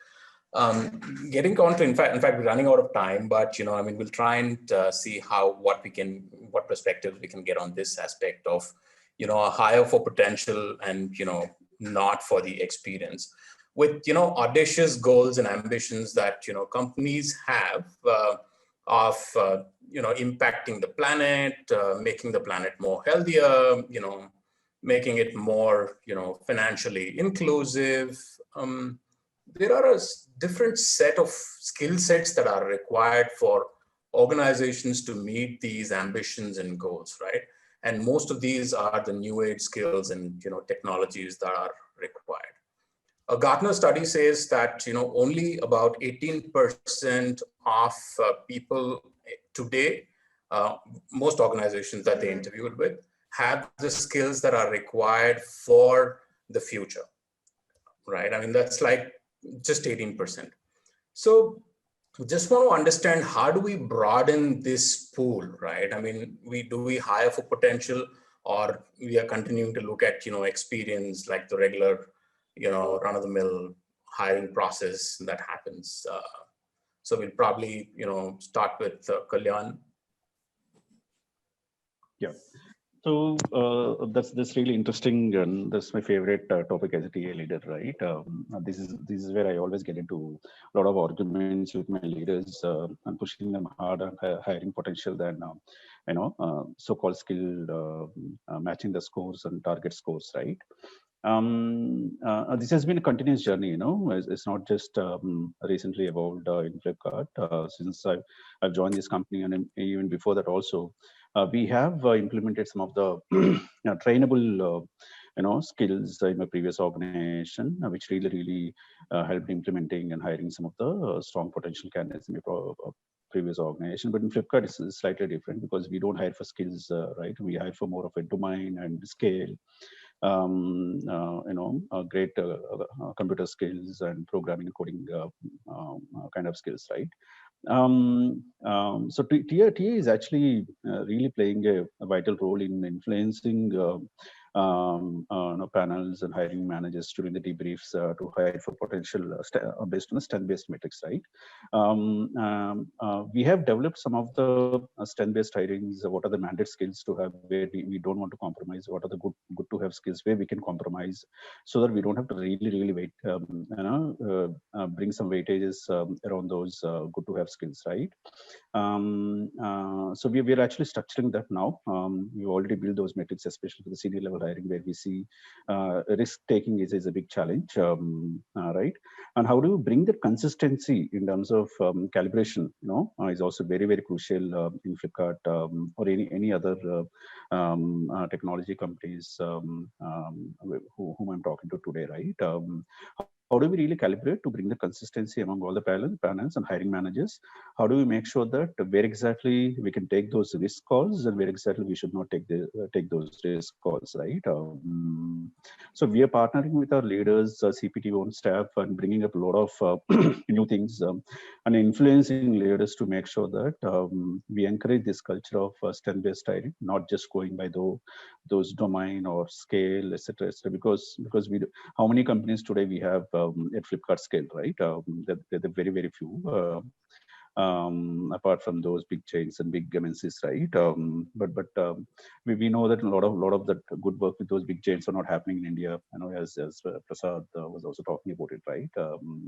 Getting on to, in fact, we're running out of time, but, you know, I mean, we'll try and see what perspectives we can get on this aspect of, you know, a hire for potential and, you know, not for the experience. With, you know, audacious goals and ambitions that, you know, companies have, of impacting the planet, making the planet more healthier, making it more financially inclusive. There are a different set of skill sets that are required for organizations to meet these ambitions and goals, right? And most of these are the new age skills and technologies that are required. A Gartner study says that only about 18% of people today, most organizations that they interviewed with, have the skills that are required for the future, right? I mean, that's like just 18%. So just want to understand, how do we broaden this pool, right? I mean, do we hire for potential, or we are continuing to look at experience, like the regular run-of-the-mill hiring process that happens? So we'll probably start with Kalyan. Yeah. So that's really interesting, and that's my favorite topic as a TA leader, right? This is where I always get into a lot of arguments with my leaders and pushing them hard on hiring potential than so-called skill matching the scores and target scores, right? This has been a continuous journey. It's not just recently evolved in Flipkart. Since I've joined this company, and even before that also. We have implemented some of the trainable, skills in my previous organization, which really helped implementing and hiring some of the strong potential candidates in my previous organization. But in Flipkart, it's slightly different because we don't hire for skills, right? We hire for more of a domain and scale, great computer skills and programming and coding kind of skills, right? So TA is actually really playing a vital role in influencing panels and hiring managers during the debriefs to hire for potential based on the strength-based metrics, right? We have developed some of the strength-based hirings. What are the mandate skills to have where we don't want to compromise? What are the good to have skills where we can compromise, so that we don't have to really wait, bring some weightages around those good to have skills, right? So we are actually structuring that now. We've already built those metrics, especially for the senior level hiring, where we see risk taking is a big challenge, right? And how do we bring that consistency in terms of calibration? Is also very crucial in Flipkart or any other technology companies whom I'm talking to today, right? How do we really calibrate to bring the consistency among all the panels and hiring managers? How do we make sure that where exactly we can take those risk calls and where exactly we should not take those risk calls, right? So we are partnering with our leaders, CPT-owned staff, and bringing up a lot of new things and influencing leaders to make sure that we encourage this culture of strength-based hiring, not just going by those domain or scale, etc. Because how many companies today we have at Flipkart scale, right? They're very few. Apart from those big chains and big MNCs, right? But we know that a lot of that good work with those big chains are not happening in India. As Prasad was also talking about it, right?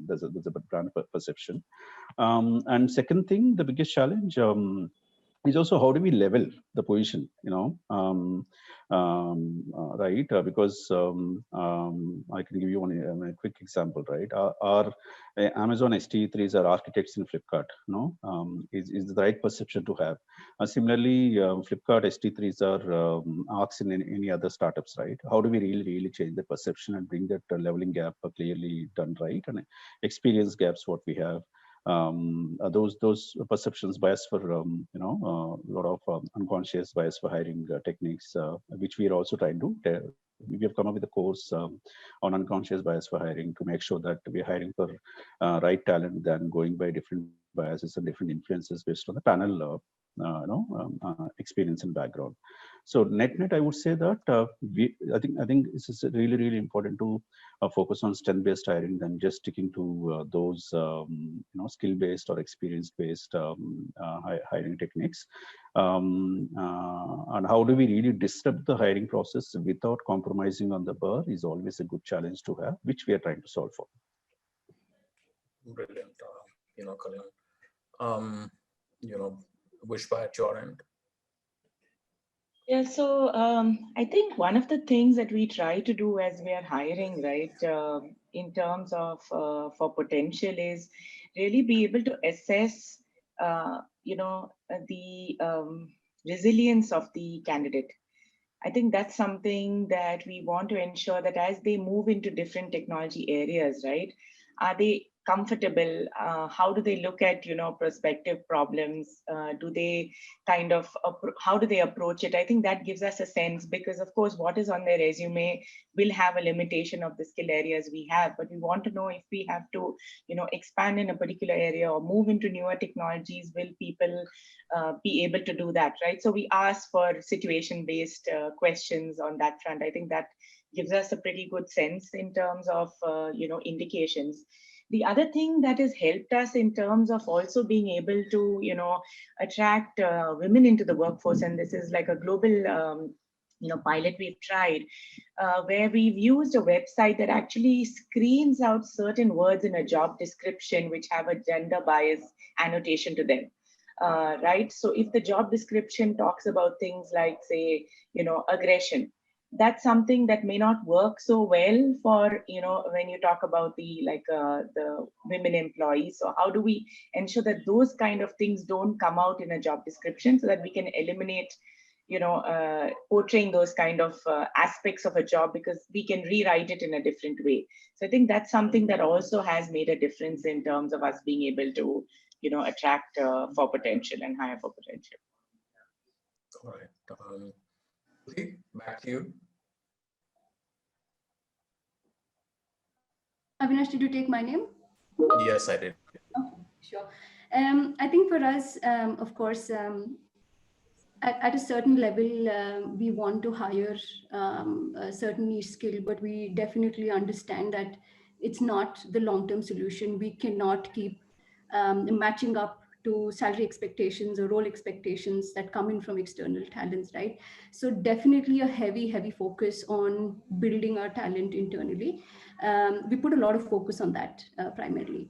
There's a brand perception. And second thing, the biggest challenge is also how do we level the position, right? Because I can give you a quick example, right? Our Amazon ST3s are architects in Flipkart, is the right perception to have. Similarly, Flipkart ST3s are arcs in any other startups, right? How do we really change the perception and bring that leveling gap clearly done right, and experience gaps what we have? Those perceptions bias for a lot of unconscious bias for hiring techniques, which we are also trying to. We have come up with a course on unconscious bias for hiring to make sure that we are hiring for right talent than going by different biases and different influences based on the panel experience and background. So net, I would say that I think this is really important to focus on strength-based hiring than just sticking to those skill-based or experience-based hiring techniques. And how do we really disrupt the hiring process without compromising on the bar is always a good challenge to have, which we are trying to solve for. Brilliant, Kalyan. Vishwa, at your end? Yeah, so I think one of the things that we try to do as we are hiring, right, in terms of for potential is really be able to assess, the resilience of the candidate. I think that's something that we want to ensure that as they move into different technology areas, right, are they comfortable? How do they look at, prospective problems? Do they kind of, how do they approach it? I think that gives us a sense because of course, what is on their resume will have a limitation of the skill areas we have, but we want to know if we have to, expand in a particular area or move into newer technologies, will people be able to do that, right? So we ask for situation-based questions on that front. I think that gives us a pretty good sense in terms of, indications. The other thing that has helped us in terms of also being able to, attract women into the workforce, and this is like a global, pilot we've tried, where we've used a website that actually screens out certain words in a job description which have a gender bias annotation to them. Right? So if the job description talks about things like, say, aggression, that's something that may not work so well for, when you talk about the women employees. So how do we ensure that those kind of things don't come out in a job description so that we can eliminate, portraying those kind of aspects of a job, because we can rewrite it in a different way. So I think that's something that also has made a difference in terms of us being able to, attract for potential and hire for potential. All right. Okay, back to you. Avinash, did you take my name? Yes, I did. Okay, sure. I think for us, of course, at a certain level, we want to hire a certain niche skill, but we definitely understand that it's not the long-term solution. We cannot keep matching up to salary expectations or role expectations that come in from external talents, right? So definitely a heavy focus on building our talent internally. We put a lot of focus on that primarily.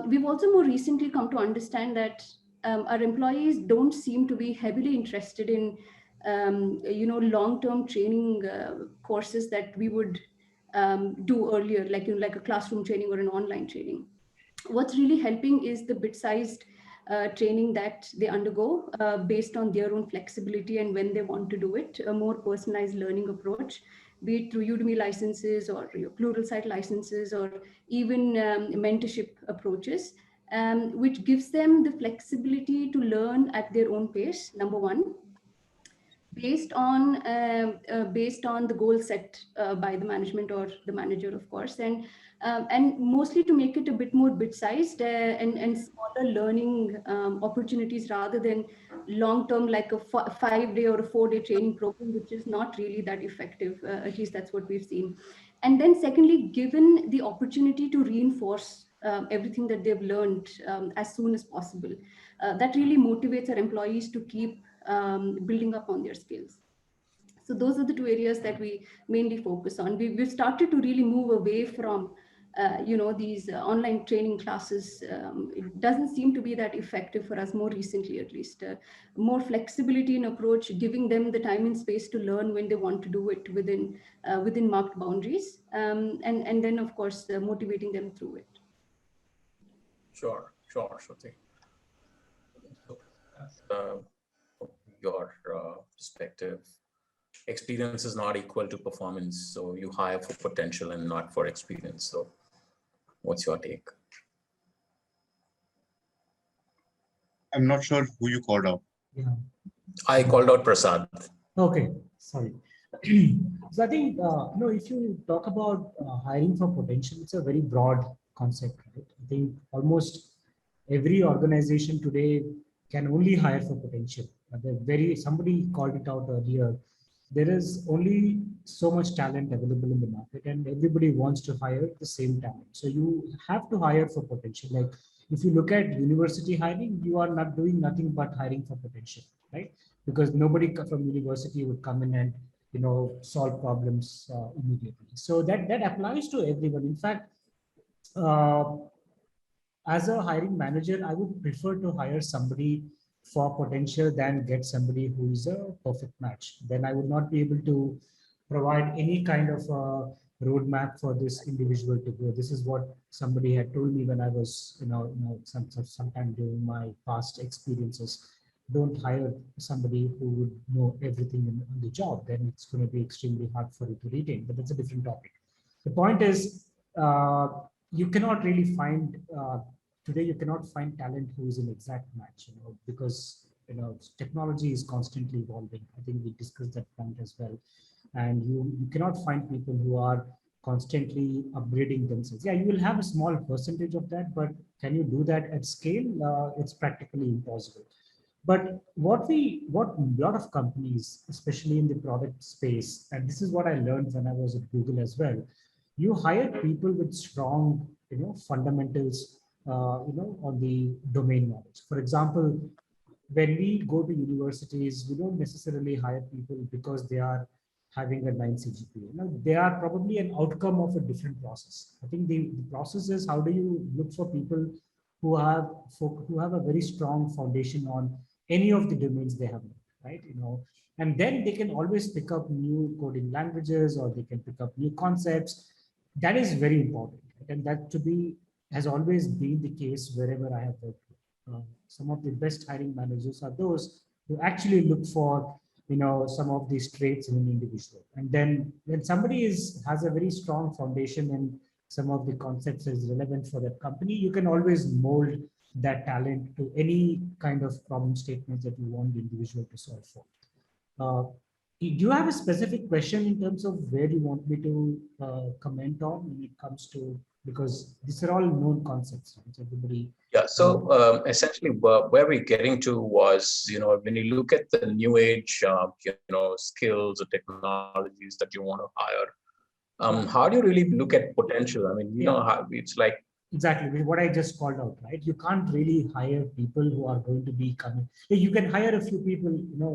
We've also more recently come to understand that our employees don't seem to be heavily interested in, long-term training courses that we would do earlier, like a classroom training or an online training. What's really helping is the bit-sized training that they undergo based on their own flexibility and when they want to do it, a more personalized learning approach, be it through Udemy licenses or your Pluralsight licenses or even mentorship approaches, which gives them the flexibility to learn at their own pace, number one, based on the goal set by the management or the manager, of course, and mostly to make it a bit more bit-sized and smaller learning opportunities rather than long-term, like a 5-day or a 4-day training program, which is not really that effective. At least that's what we've seen. And then secondly, given the opportunity to reinforce everything that they've learned as soon as possible, that really motivates our employees to keep building up on their skills. So those are the two areas that we mainly focus on. We've started to really move away from these online training classes. It doesn't seem to be that effective for us more recently, at least. More flexibility in approach, giving them the time and space to learn when they want to do it within marked boundaries, and then of course motivating them through it. Sure, Shruti. Your perspective, experience is not equal to performance, so you hire for potential and not for experience. So what's your take? I'm not sure who you called out. Yeah. I called out Prasad. Okay, sorry. So I think, if you talk about hiring for potential, it's a very broad concept, right? I think almost every organization today can only hire for potential. Somebody called it out earlier. There is only so much talent available in the market, and everybody wants to hire the same talent. So you have to hire for potential. Like if you look at university hiring, you are not doing nothing but hiring for potential, right? Because nobody from university would come in and solve problems immediately. So that applies to everyone. In fact, as a hiring manager, I would prefer to hire somebody for potential than get somebody who is a perfect match. Then I would not be able to provide any kind of a roadmap for this individual to grow. This is what somebody had told me when I was, sometime during my past experiences. Don't hire somebody who would know everything on the job. Then it's going to be extremely hard for you to retain. But that's a different topic. The point is, you cannot really find today. You cannot find talent who is an exact match, because technology is constantly evolving. I think we discussed that point as well, and you cannot find people who are constantly upgrading themselves. Yeah, you will have a small percentage of that, but can you do that at scale? It's practically impossible. But what a lot of companies, especially in the product space, and this is what I learned when I was at Google as well, you hire people with strong, fundamentals, on the domain knowledge. For example, when we go to universities, we don't necessarily hire people because they are having a 9 CGPA. Now, they are probably an outcome of a different process. I think the process is, how do you look for people who have a very strong foundation on any of the domains they have, right? And then they can always pick up new coding languages, or they can pick up new concepts. That is very important, and that has always been the case wherever I have worked. Some of the best hiring managers are those who actually look for some of these traits in an individual. And then when somebody has a very strong foundation and some of the concepts is relevant for that company, you can always mold that talent to any kind of problem statements that you want the individual to solve for. Do you have a specific question in terms of where you want me to comment on when it comes to, because these are all known concepts, right? Everybody. Yeah. So essentially, where we're getting to was, when you look at the new age, skills or technologies that you want to hire, how do you really look at potential? I mean, how it's like. Exactly what I just called out, right? You can't really hire people who are going to be coming. You can hire a few people,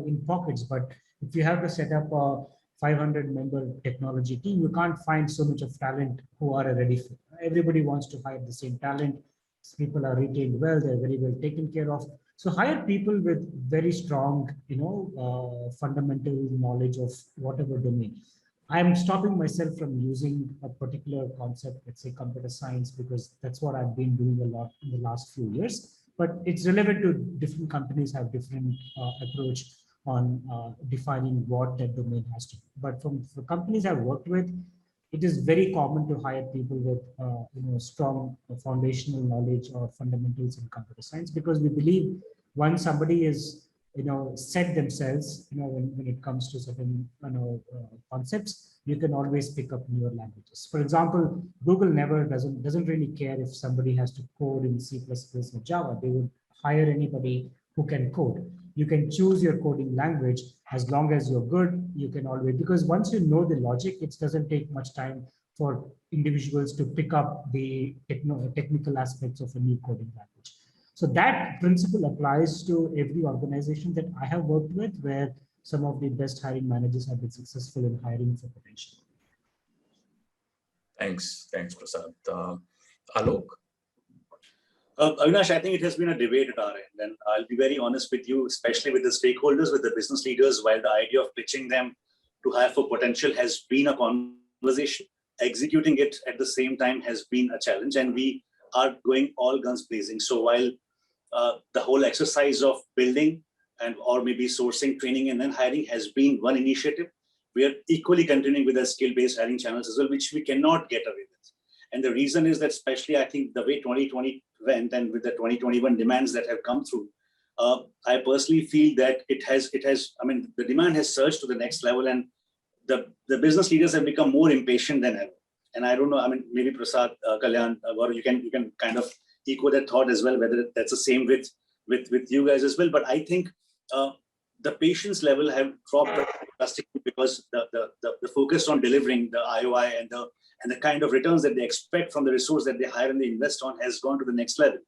in pockets, but if you have to set up a 500-member technology team, you can't find so much of talent who are a ready fit. Everybody wants to hire the same talent. People are retained well; they're very well taken care of. So hire people with very strong, fundamental knowledge of whatever domain. I'm stopping myself from using a particular concept, let's say computer science, because that's what I've been doing a lot in the last few years. But it's relevant to different companies have different approach on defining what that domain has to be. But from the companies I've worked with, it is very common to hire people with strong foundational knowledge or fundamentals in computer science, because we believe once somebody is set themselves, when it comes to certain concepts, you can always pick up newer languages. For example, Google doesn't really care if somebody has to code in C++ or Java. They would hire anybody who can code. You can choose your coding language as long as you're good. You can always, because once you know the logic, it doesn't take much time for individuals to pick up the technical aspects of a new coding language. So that principle applies to every organization that I have worked with, where some of the best hiring managers have been successful in hiring for potential. Thanks, Prasad. Alok? Avinash, I think it has been a debate at our end, and I'll be very honest with you, especially with the stakeholders, with the business leaders. While the idea of pitching them to hire for potential has been a conversation, executing it at the same time has been a challenge, and we are going all guns blazing. So while the whole exercise of building or maybe sourcing, training, and then hiring has been one initiative, we are equally continuing with the skill-based hiring channels as well, which we cannot get away with. And the reason is that, especially I think the way 2020 went and with the 2021 demands that have come through, I personally feel that it has, I mean, the demand has surged to the next level, and the business leaders have become more impatient than ever. And I don't know, I mean, maybe Prasad, Kalyan, or you can kind of echo that thought as well, whether that's the same with you guys as well. But I think the patience level have dropped drastically because the focus on delivering the IOI and the kind of returns that they expect from the resource that they hire and they invest on has gone to the next level.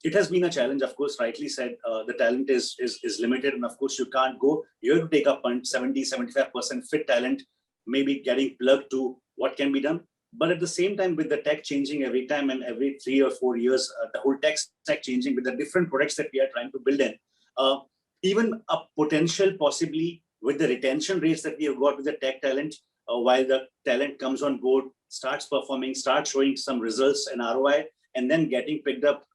It has been a challenge, of course, rightly said, the talent is limited. And of course, you can't go, you have to take up on 70, 75% fit talent, maybe getting plugged to what can be done. But at the same time, with the tech changing every time and every 3 or 4 years, the whole tech stack changing with the different products that we are trying to build in, even a potential possibly with the retention rates that we have got with the tech talent, while the talent comes on board, starts performing, starts showing some results and ROI, and then getting picked up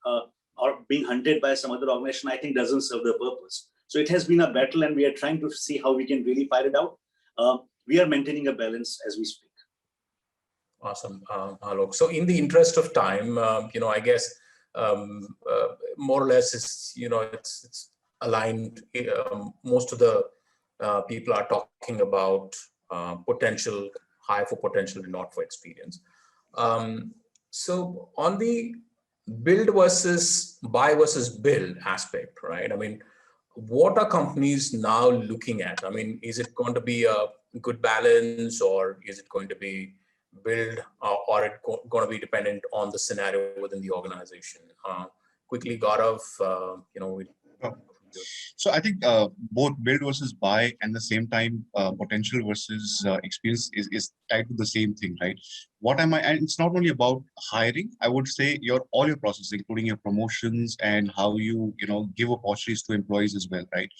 or being hunted by some other organization, I think doesn't serve the purpose. So it has been a battle, and we are trying to see how we can really fight it out. We are maintaining a balance as we speak. Awesome, Alok. So in the interest of time, I guess more or less it's aligned. Most of the people are talking about potential, hire for potential and not for experience. So on the build versus buy versus build aspect, right? I mean, what are companies now looking at? I mean, is it going to be a good balance, or is it going to be build, or it going to be dependent on the scenario within the organization? Quickly, Gaurav, So I think both build versus buy, and the same time potential versus experience is tied to the same thing, right? And it's not only about hiring. I would say all your processes, including your promotions and how you give opportunities to employees as well, right?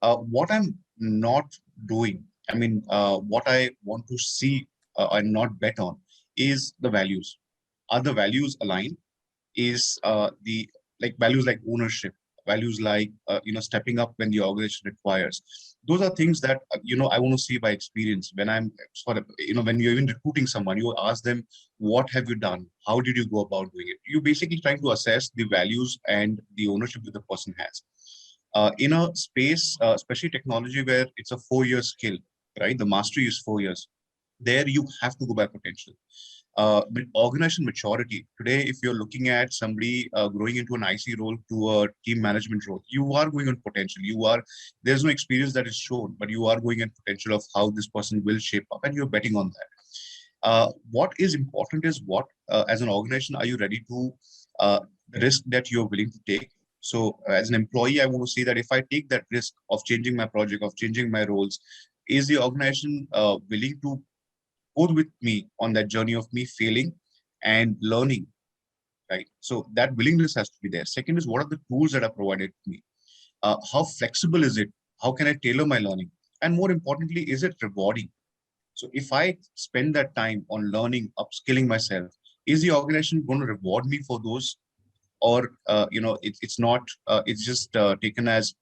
What I'm not doing, I mean, what I want to see and not bet on is the values. Are the values aligned? Is the values like ownership, values like stepping up when the organization requires. Those are things that I want to see by experience. When I'm when you're even recruiting someone, you ask them, what have you done? How did you go about doing it? You're basically trying to assess the values and the ownership that the person has. In a space, especially technology, where it's a 4-year skill, right? The mastery is 4 years. There you have to go by potential. But organization maturity today, if you're looking at somebody growing into an IC role to a team management role, you are going on potential. There's no experience that is shown, but you are going on potential of how this person will shape up, and you're betting on that. What is important is what, as an organization, are you ready to the risk that you're willing to take? So as an employee, I want to see that if I take that risk of changing my project, of changing my roles, is the organization willing to go with me on that journey of me failing and learning, right? So that willingness has to be there. Second is, what are the tools that are provided to me? How flexible is it? How can I tailor my learning? And more importantly, is it rewarding? So if I spend that time on learning, upskilling myself, is the organization going to reward me for those? Or, it's not, it's just taken as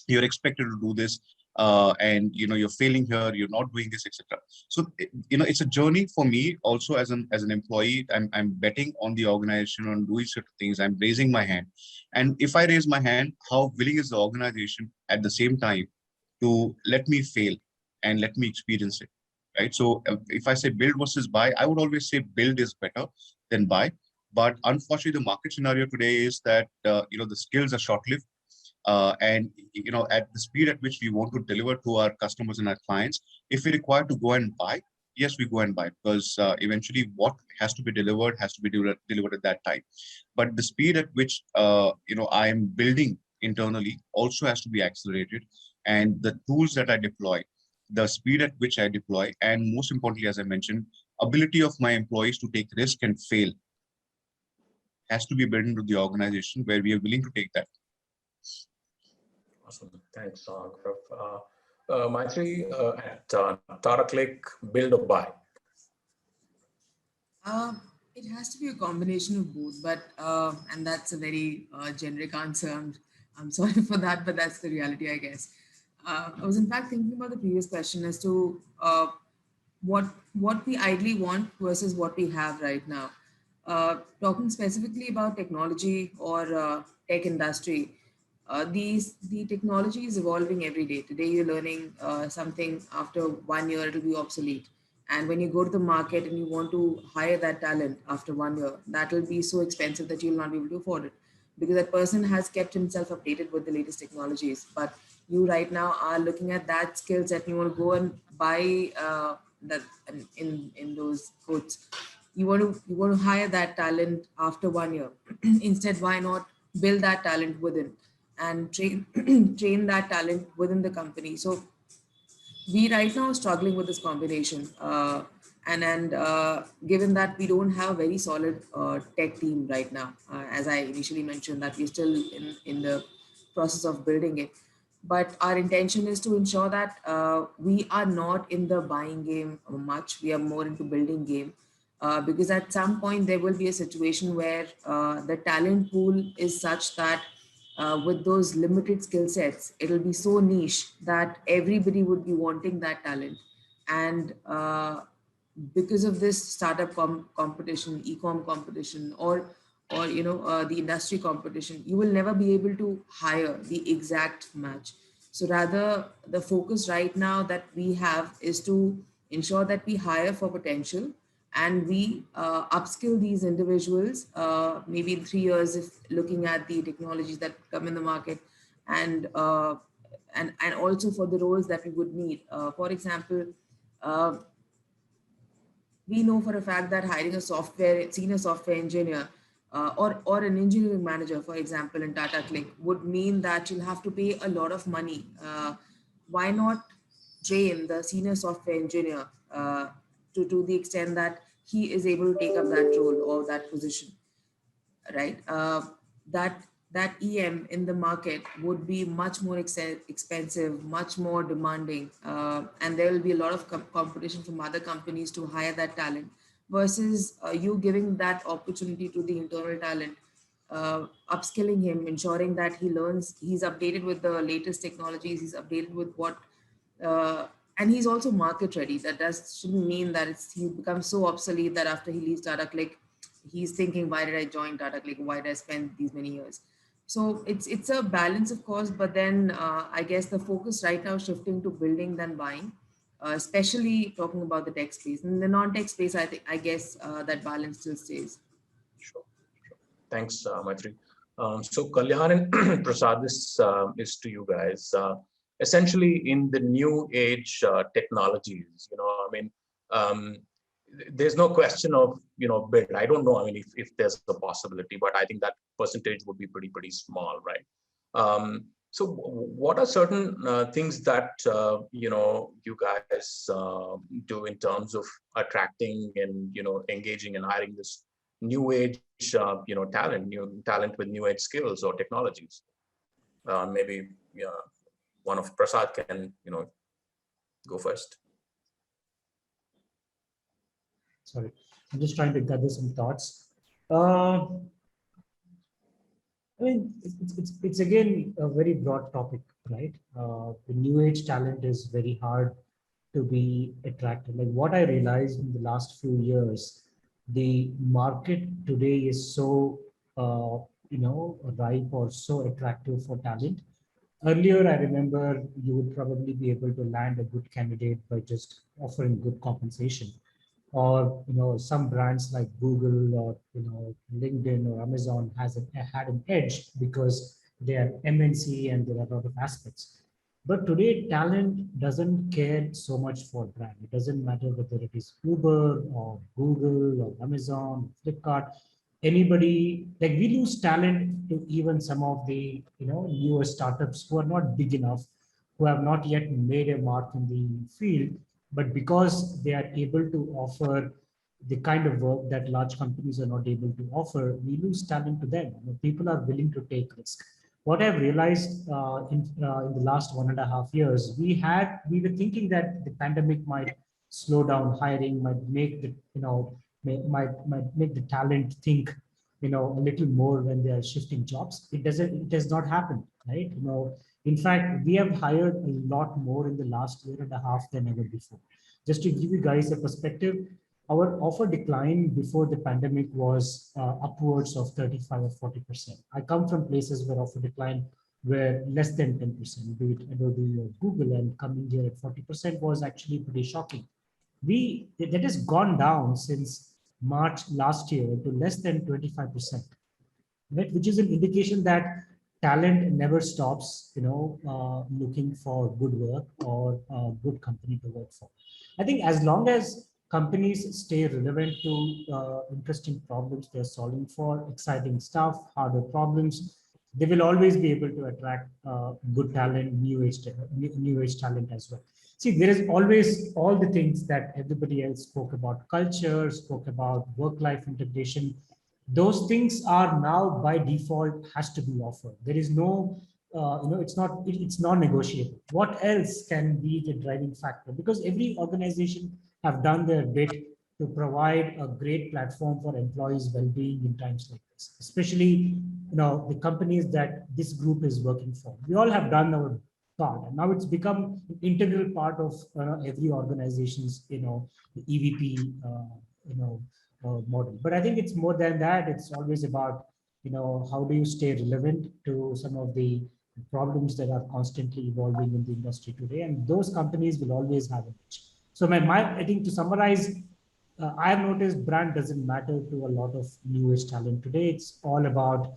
you're expected to do this, and you're failing here, you're not doing this, etc. So it's a journey for me also as an employee. I'm betting on the organization on doing certain things. I'm raising my hand, and if I raise my hand, how willing is the organization at the same time to let me fail and let me experience it, right? So if I say build versus buy, I would always say build is better than buy. But unfortunately, the market scenario today is that the skills are short-lived. And at the speed at which we want to deliver to our customers and our clients, if we require to go and buy, yes, we go and buy, because eventually what has to be delivered has to be delivered at that time. But the speed at which I am building internally also has to be accelerated, and the tools that I deploy, the speed at which I deploy, and most importantly, as I mentioned, ability of my employees to take risk and fail has to be built into the organization, where we are willing to take that. Awesome. Thanks, Gaurav. Maitri, at Tata Click, build or buy? It has to be a combination of both, but and that's a very generic answer. I'm sorry for that, but that's the reality, I guess. I was in fact thinking about the previous question as to what we ideally want versus what we have right now. Talking specifically about technology or tech industry, the technology is evolving every day. Today you're learning something, after 1 year it'll be obsolete. And when you go to the market and you want to hire that talent after 1 year, that will be so expensive that you'll not be able to afford it, because that person has kept himself updated with the latest technologies. But you right now are looking at that skill set, and you want to go and buy that in those quotes. You want to hire that talent after 1 year. Instead, why not build that talent within and train that talent within the company? So we right now are struggling with this combination. And given that we don't have a very solid tech team right now, as I initially mentioned, that we're still in the process of building it. But our intention is to ensure that we are not in the buying game much. We are more into building game. Because at some point there will be a situation where the talent pool is such that with those limited skill sets, it'll be so niche that everybody would be wanting that talent. And because of this startup competition, e-com competition, or the industry competition, you will never be able to hire the exact match. So rather, the focus right now that we have is to ensure that we hire for potential, and we upskill these individuals, maybe in 3 years, if looking at the technologies that come in the market, and and also for the roles that we would need. For example, uh, we know for a fact that hiring a senior software engineer, or an engineering manager, for example, in Tata Click, would mean that you'll have to pay a lot of money. Why not train the senior software engineer to the extent that he is able to take up that role or that position, right? That EM in the market would be much more expensive, much more demanding, and there will be a lot of competition from other companies to hire that talent, versus you giving that opportunity to the internal talent, upskilling him, ensuring that he learns, he's updated with the latest technologies, he's updated with what, and he's also market ready. That shouldn't mean that he becomes so obsolete that after he leaves Tata Click, he's thinking, why did I join Tata Click? Why did I spend these many years? So it's a balance, of course, but then I guess the focus right now is shifting to building than buying, especially talking about the tech space. In the non-tech space, I guess that balance still stays. Sure. Thanks, Maitri. So Kalyan and Prasad, this is to you guys. Essentially, in the new age technologies, I mean, there's no question of build. I don't know. I mean, if there's a possibility, but I think that percentage would be pretty small, right? So, what are certain things that you guys do in terms of attracting and engaging and hiring this new age talent with new age skills or technologies? Maybe one of Prasad can go first. Sorry, I'm just trying to gather some thoughts. I mean, it's again a very broad topic, right? The new age talent is very hard to be attracted. Like what I realized in the last few years, the market today is so ripe or so attractive for talent. Earlier, I remember you would probably be able to land a good candidate by just offering good compensation, or some brands like Google or LinkedIn or Amazon had an edge because they are MNC and there are a lot of aspects. But today, talent doesn't care so much for brand. It doesn't matter whether it is Uber or Google or Amazon, Flipkart, anybody. Like we lose talent to even some of the newer startups who are not big enough, who have not yet made a mark in the field, but because they are able to offer the kind of work that large companies are not able to offer, we lose talent to them. People are willing to take risk. What I've realized in the last 1.5 years, we were thinking that the pandemic might slow down hiring, might make the might make the talent think a little more when they are shifting jobs. It has not happened, right? In fact, we have hired a lot more in the last 1.5 years than ever before. Just to give you guys a perspective, our offer decline before the pandemic was upwards of 35 or 40%. I come from places where offer decline were less than 10%, be it Adobe or Google, and coming here at 40% was actually pretty shocking. That has gone down since March last year to less than 25%, right? Which is an indication that talent never stops, looking for good work or a good company to work for. I think as long as companies stay relevant to interesting problems they're solving for, exciting stuff, harder problems, they will always be able to attract good talent, new age talent as well. See, there is always all the things that everybody else spoke about: culture, spoke about work-life integration. Those things are now by default has to be offered. There is no, it's non-negotiable. What else can be the driving factor? Because every organization have done their bit to provide a great platform for employees' well-being in times like this, especially the companies that this group is working for. We all have done our part, and now it's become an integral part of every organization's the EVP model. But I think it's more than that. It's always about how do you stay relevant to some of the problems that are constantly evolving in the industry today, and those companies will always have an edge. So I think to summarize, I've noticed brand doesn't matter to a lot of new age talent today. It's all about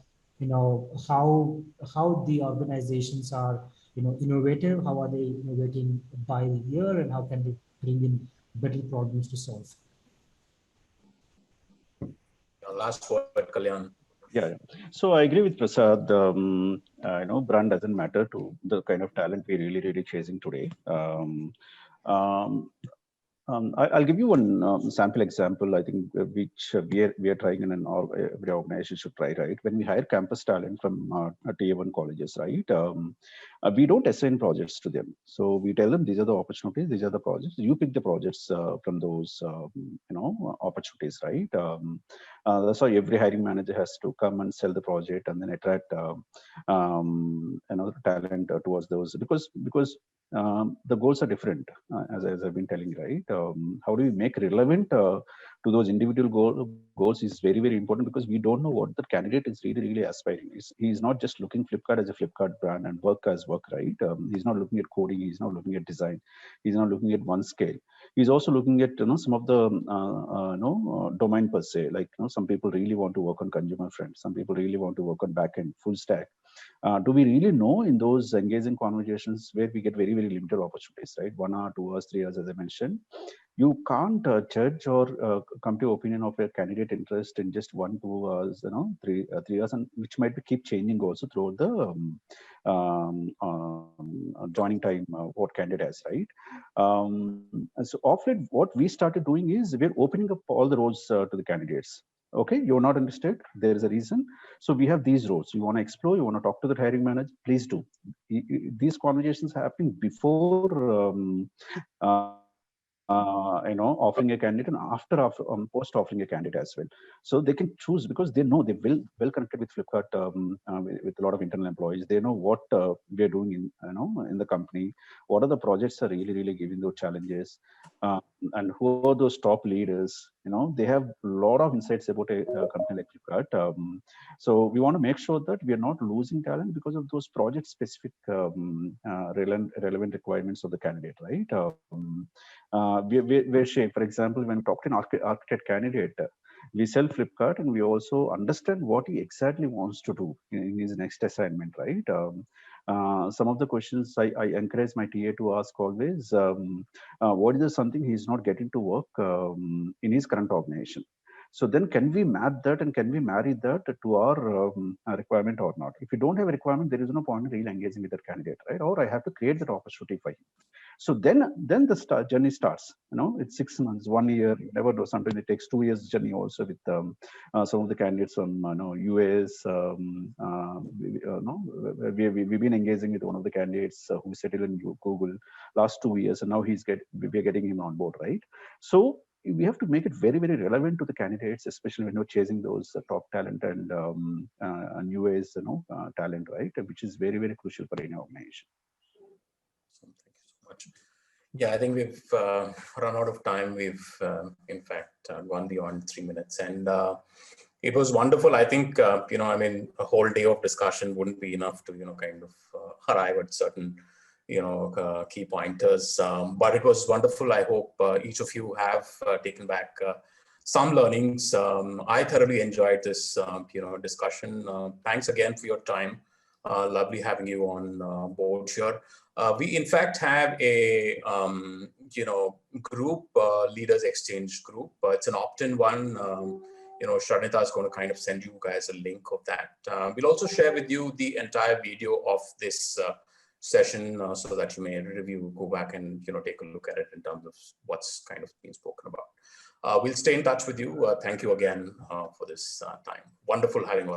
how the organizations are innovative, how are they innovating by the year, and how can they bring in better problems to solve. Last word, Kalyan. Yeah, so I agree with Prasad. Brand doesn't matter to the kind of talent we're really chasing today. I'll give you one sample example, I think, which we are trying in every organization should try, right? When we hire campus talent from Tier 1 colleges, right? We don't assign projects to them. So we tell them, these are the opportunities, these are the projects. You pick the projects from those, opportunities, right? That's why every hiring manager has to come and sell the project and then attract, talent towards those, because the goals are different, as I've been telling, right? How do we make relevant to those individual goals is very important, because we don't know what the candidate is really aspiring. He's not just looking Flipkart as a Flipkart brand and work as work, right? He's not looking at coding, he's not looking at design, he's not looking at one scale. He's also looking at some of the domain per se. Like some people really want to work on consumer front, some people really want to work on backend, full stack. Do we really know in those engaging conversations where we get very limited opportunities, right? 1 hour, 2 hours, 3 hours, as I mentioned. You can't judge or come to opinion of a candidate interest in just 1, 2 hours, 3 hours, and which might keep changing also throughout the joining time, what candidate has, right? So often what we started doing is we're opening up all the roles to the candidates. Okay, you're not interested, there is a reason. So we have these roles. You want to explore, you want to talk to the hiring manager, please do. These conversations happening before offering a candidate, and after post offering a candidate as well. So they can choose, because they know they're well connected with Flipkart, with a lot of internal employees. They know what we're doing in the company, what are the projects are really giving those challenges, and who are those top leaders. They have a lot of insights about a company like Flipkart. So we want to make sure that we are not losing talent because of those project specific relevant requirements of the candidate, right? We're sharing, for example, when we talk to an architect candidate, we sell Flipkart and we also understand what he exactly wants to do in his next assignment, right? Some of the questions I encourage my TA to ask always, what is something he's not getting to work in his current organization? So then can we map that and can we marry that to our requirement or not? If you don't have a requirement, there is no point in really engaging with that candidate, right? Or I have to create that opportunity for him. So then the journey starts. It's 6 months, 1 year, you never know. Sometimes it takes 2 years journey also with some of the candidates from US. We've been engaging with one of the candidates who settled in Google last 2 years, and now we're getting him on board, right? So we have to make it very relevant to the candidates, especially when you're chasing those top talent and new age talent, right? Which is very crucial for any organization. Thank you so much. Yeah, I think we've run out of time. We've in fact gone beyond 3 minutes, and it was wonderful. I think a whole day of discussion wouldn't be enough to kind of arrive at certain key pointers, but it was wonderful. I hope each of you have taken back some learnings. I thoroughly enjoyed this discussion. Thanks again for your time. Lovely having you on board here. We in fact have a group, Leaders Exchange group. It's an opt-in one. Sharnita is going to kind of send you guys a link of that. We'll also share with you the entire video of this session so that you may review, go back and take a look at it in terms of what's kind of being spoken about. We'll stay in touch with you. Thank you again for this time. Wonderful having all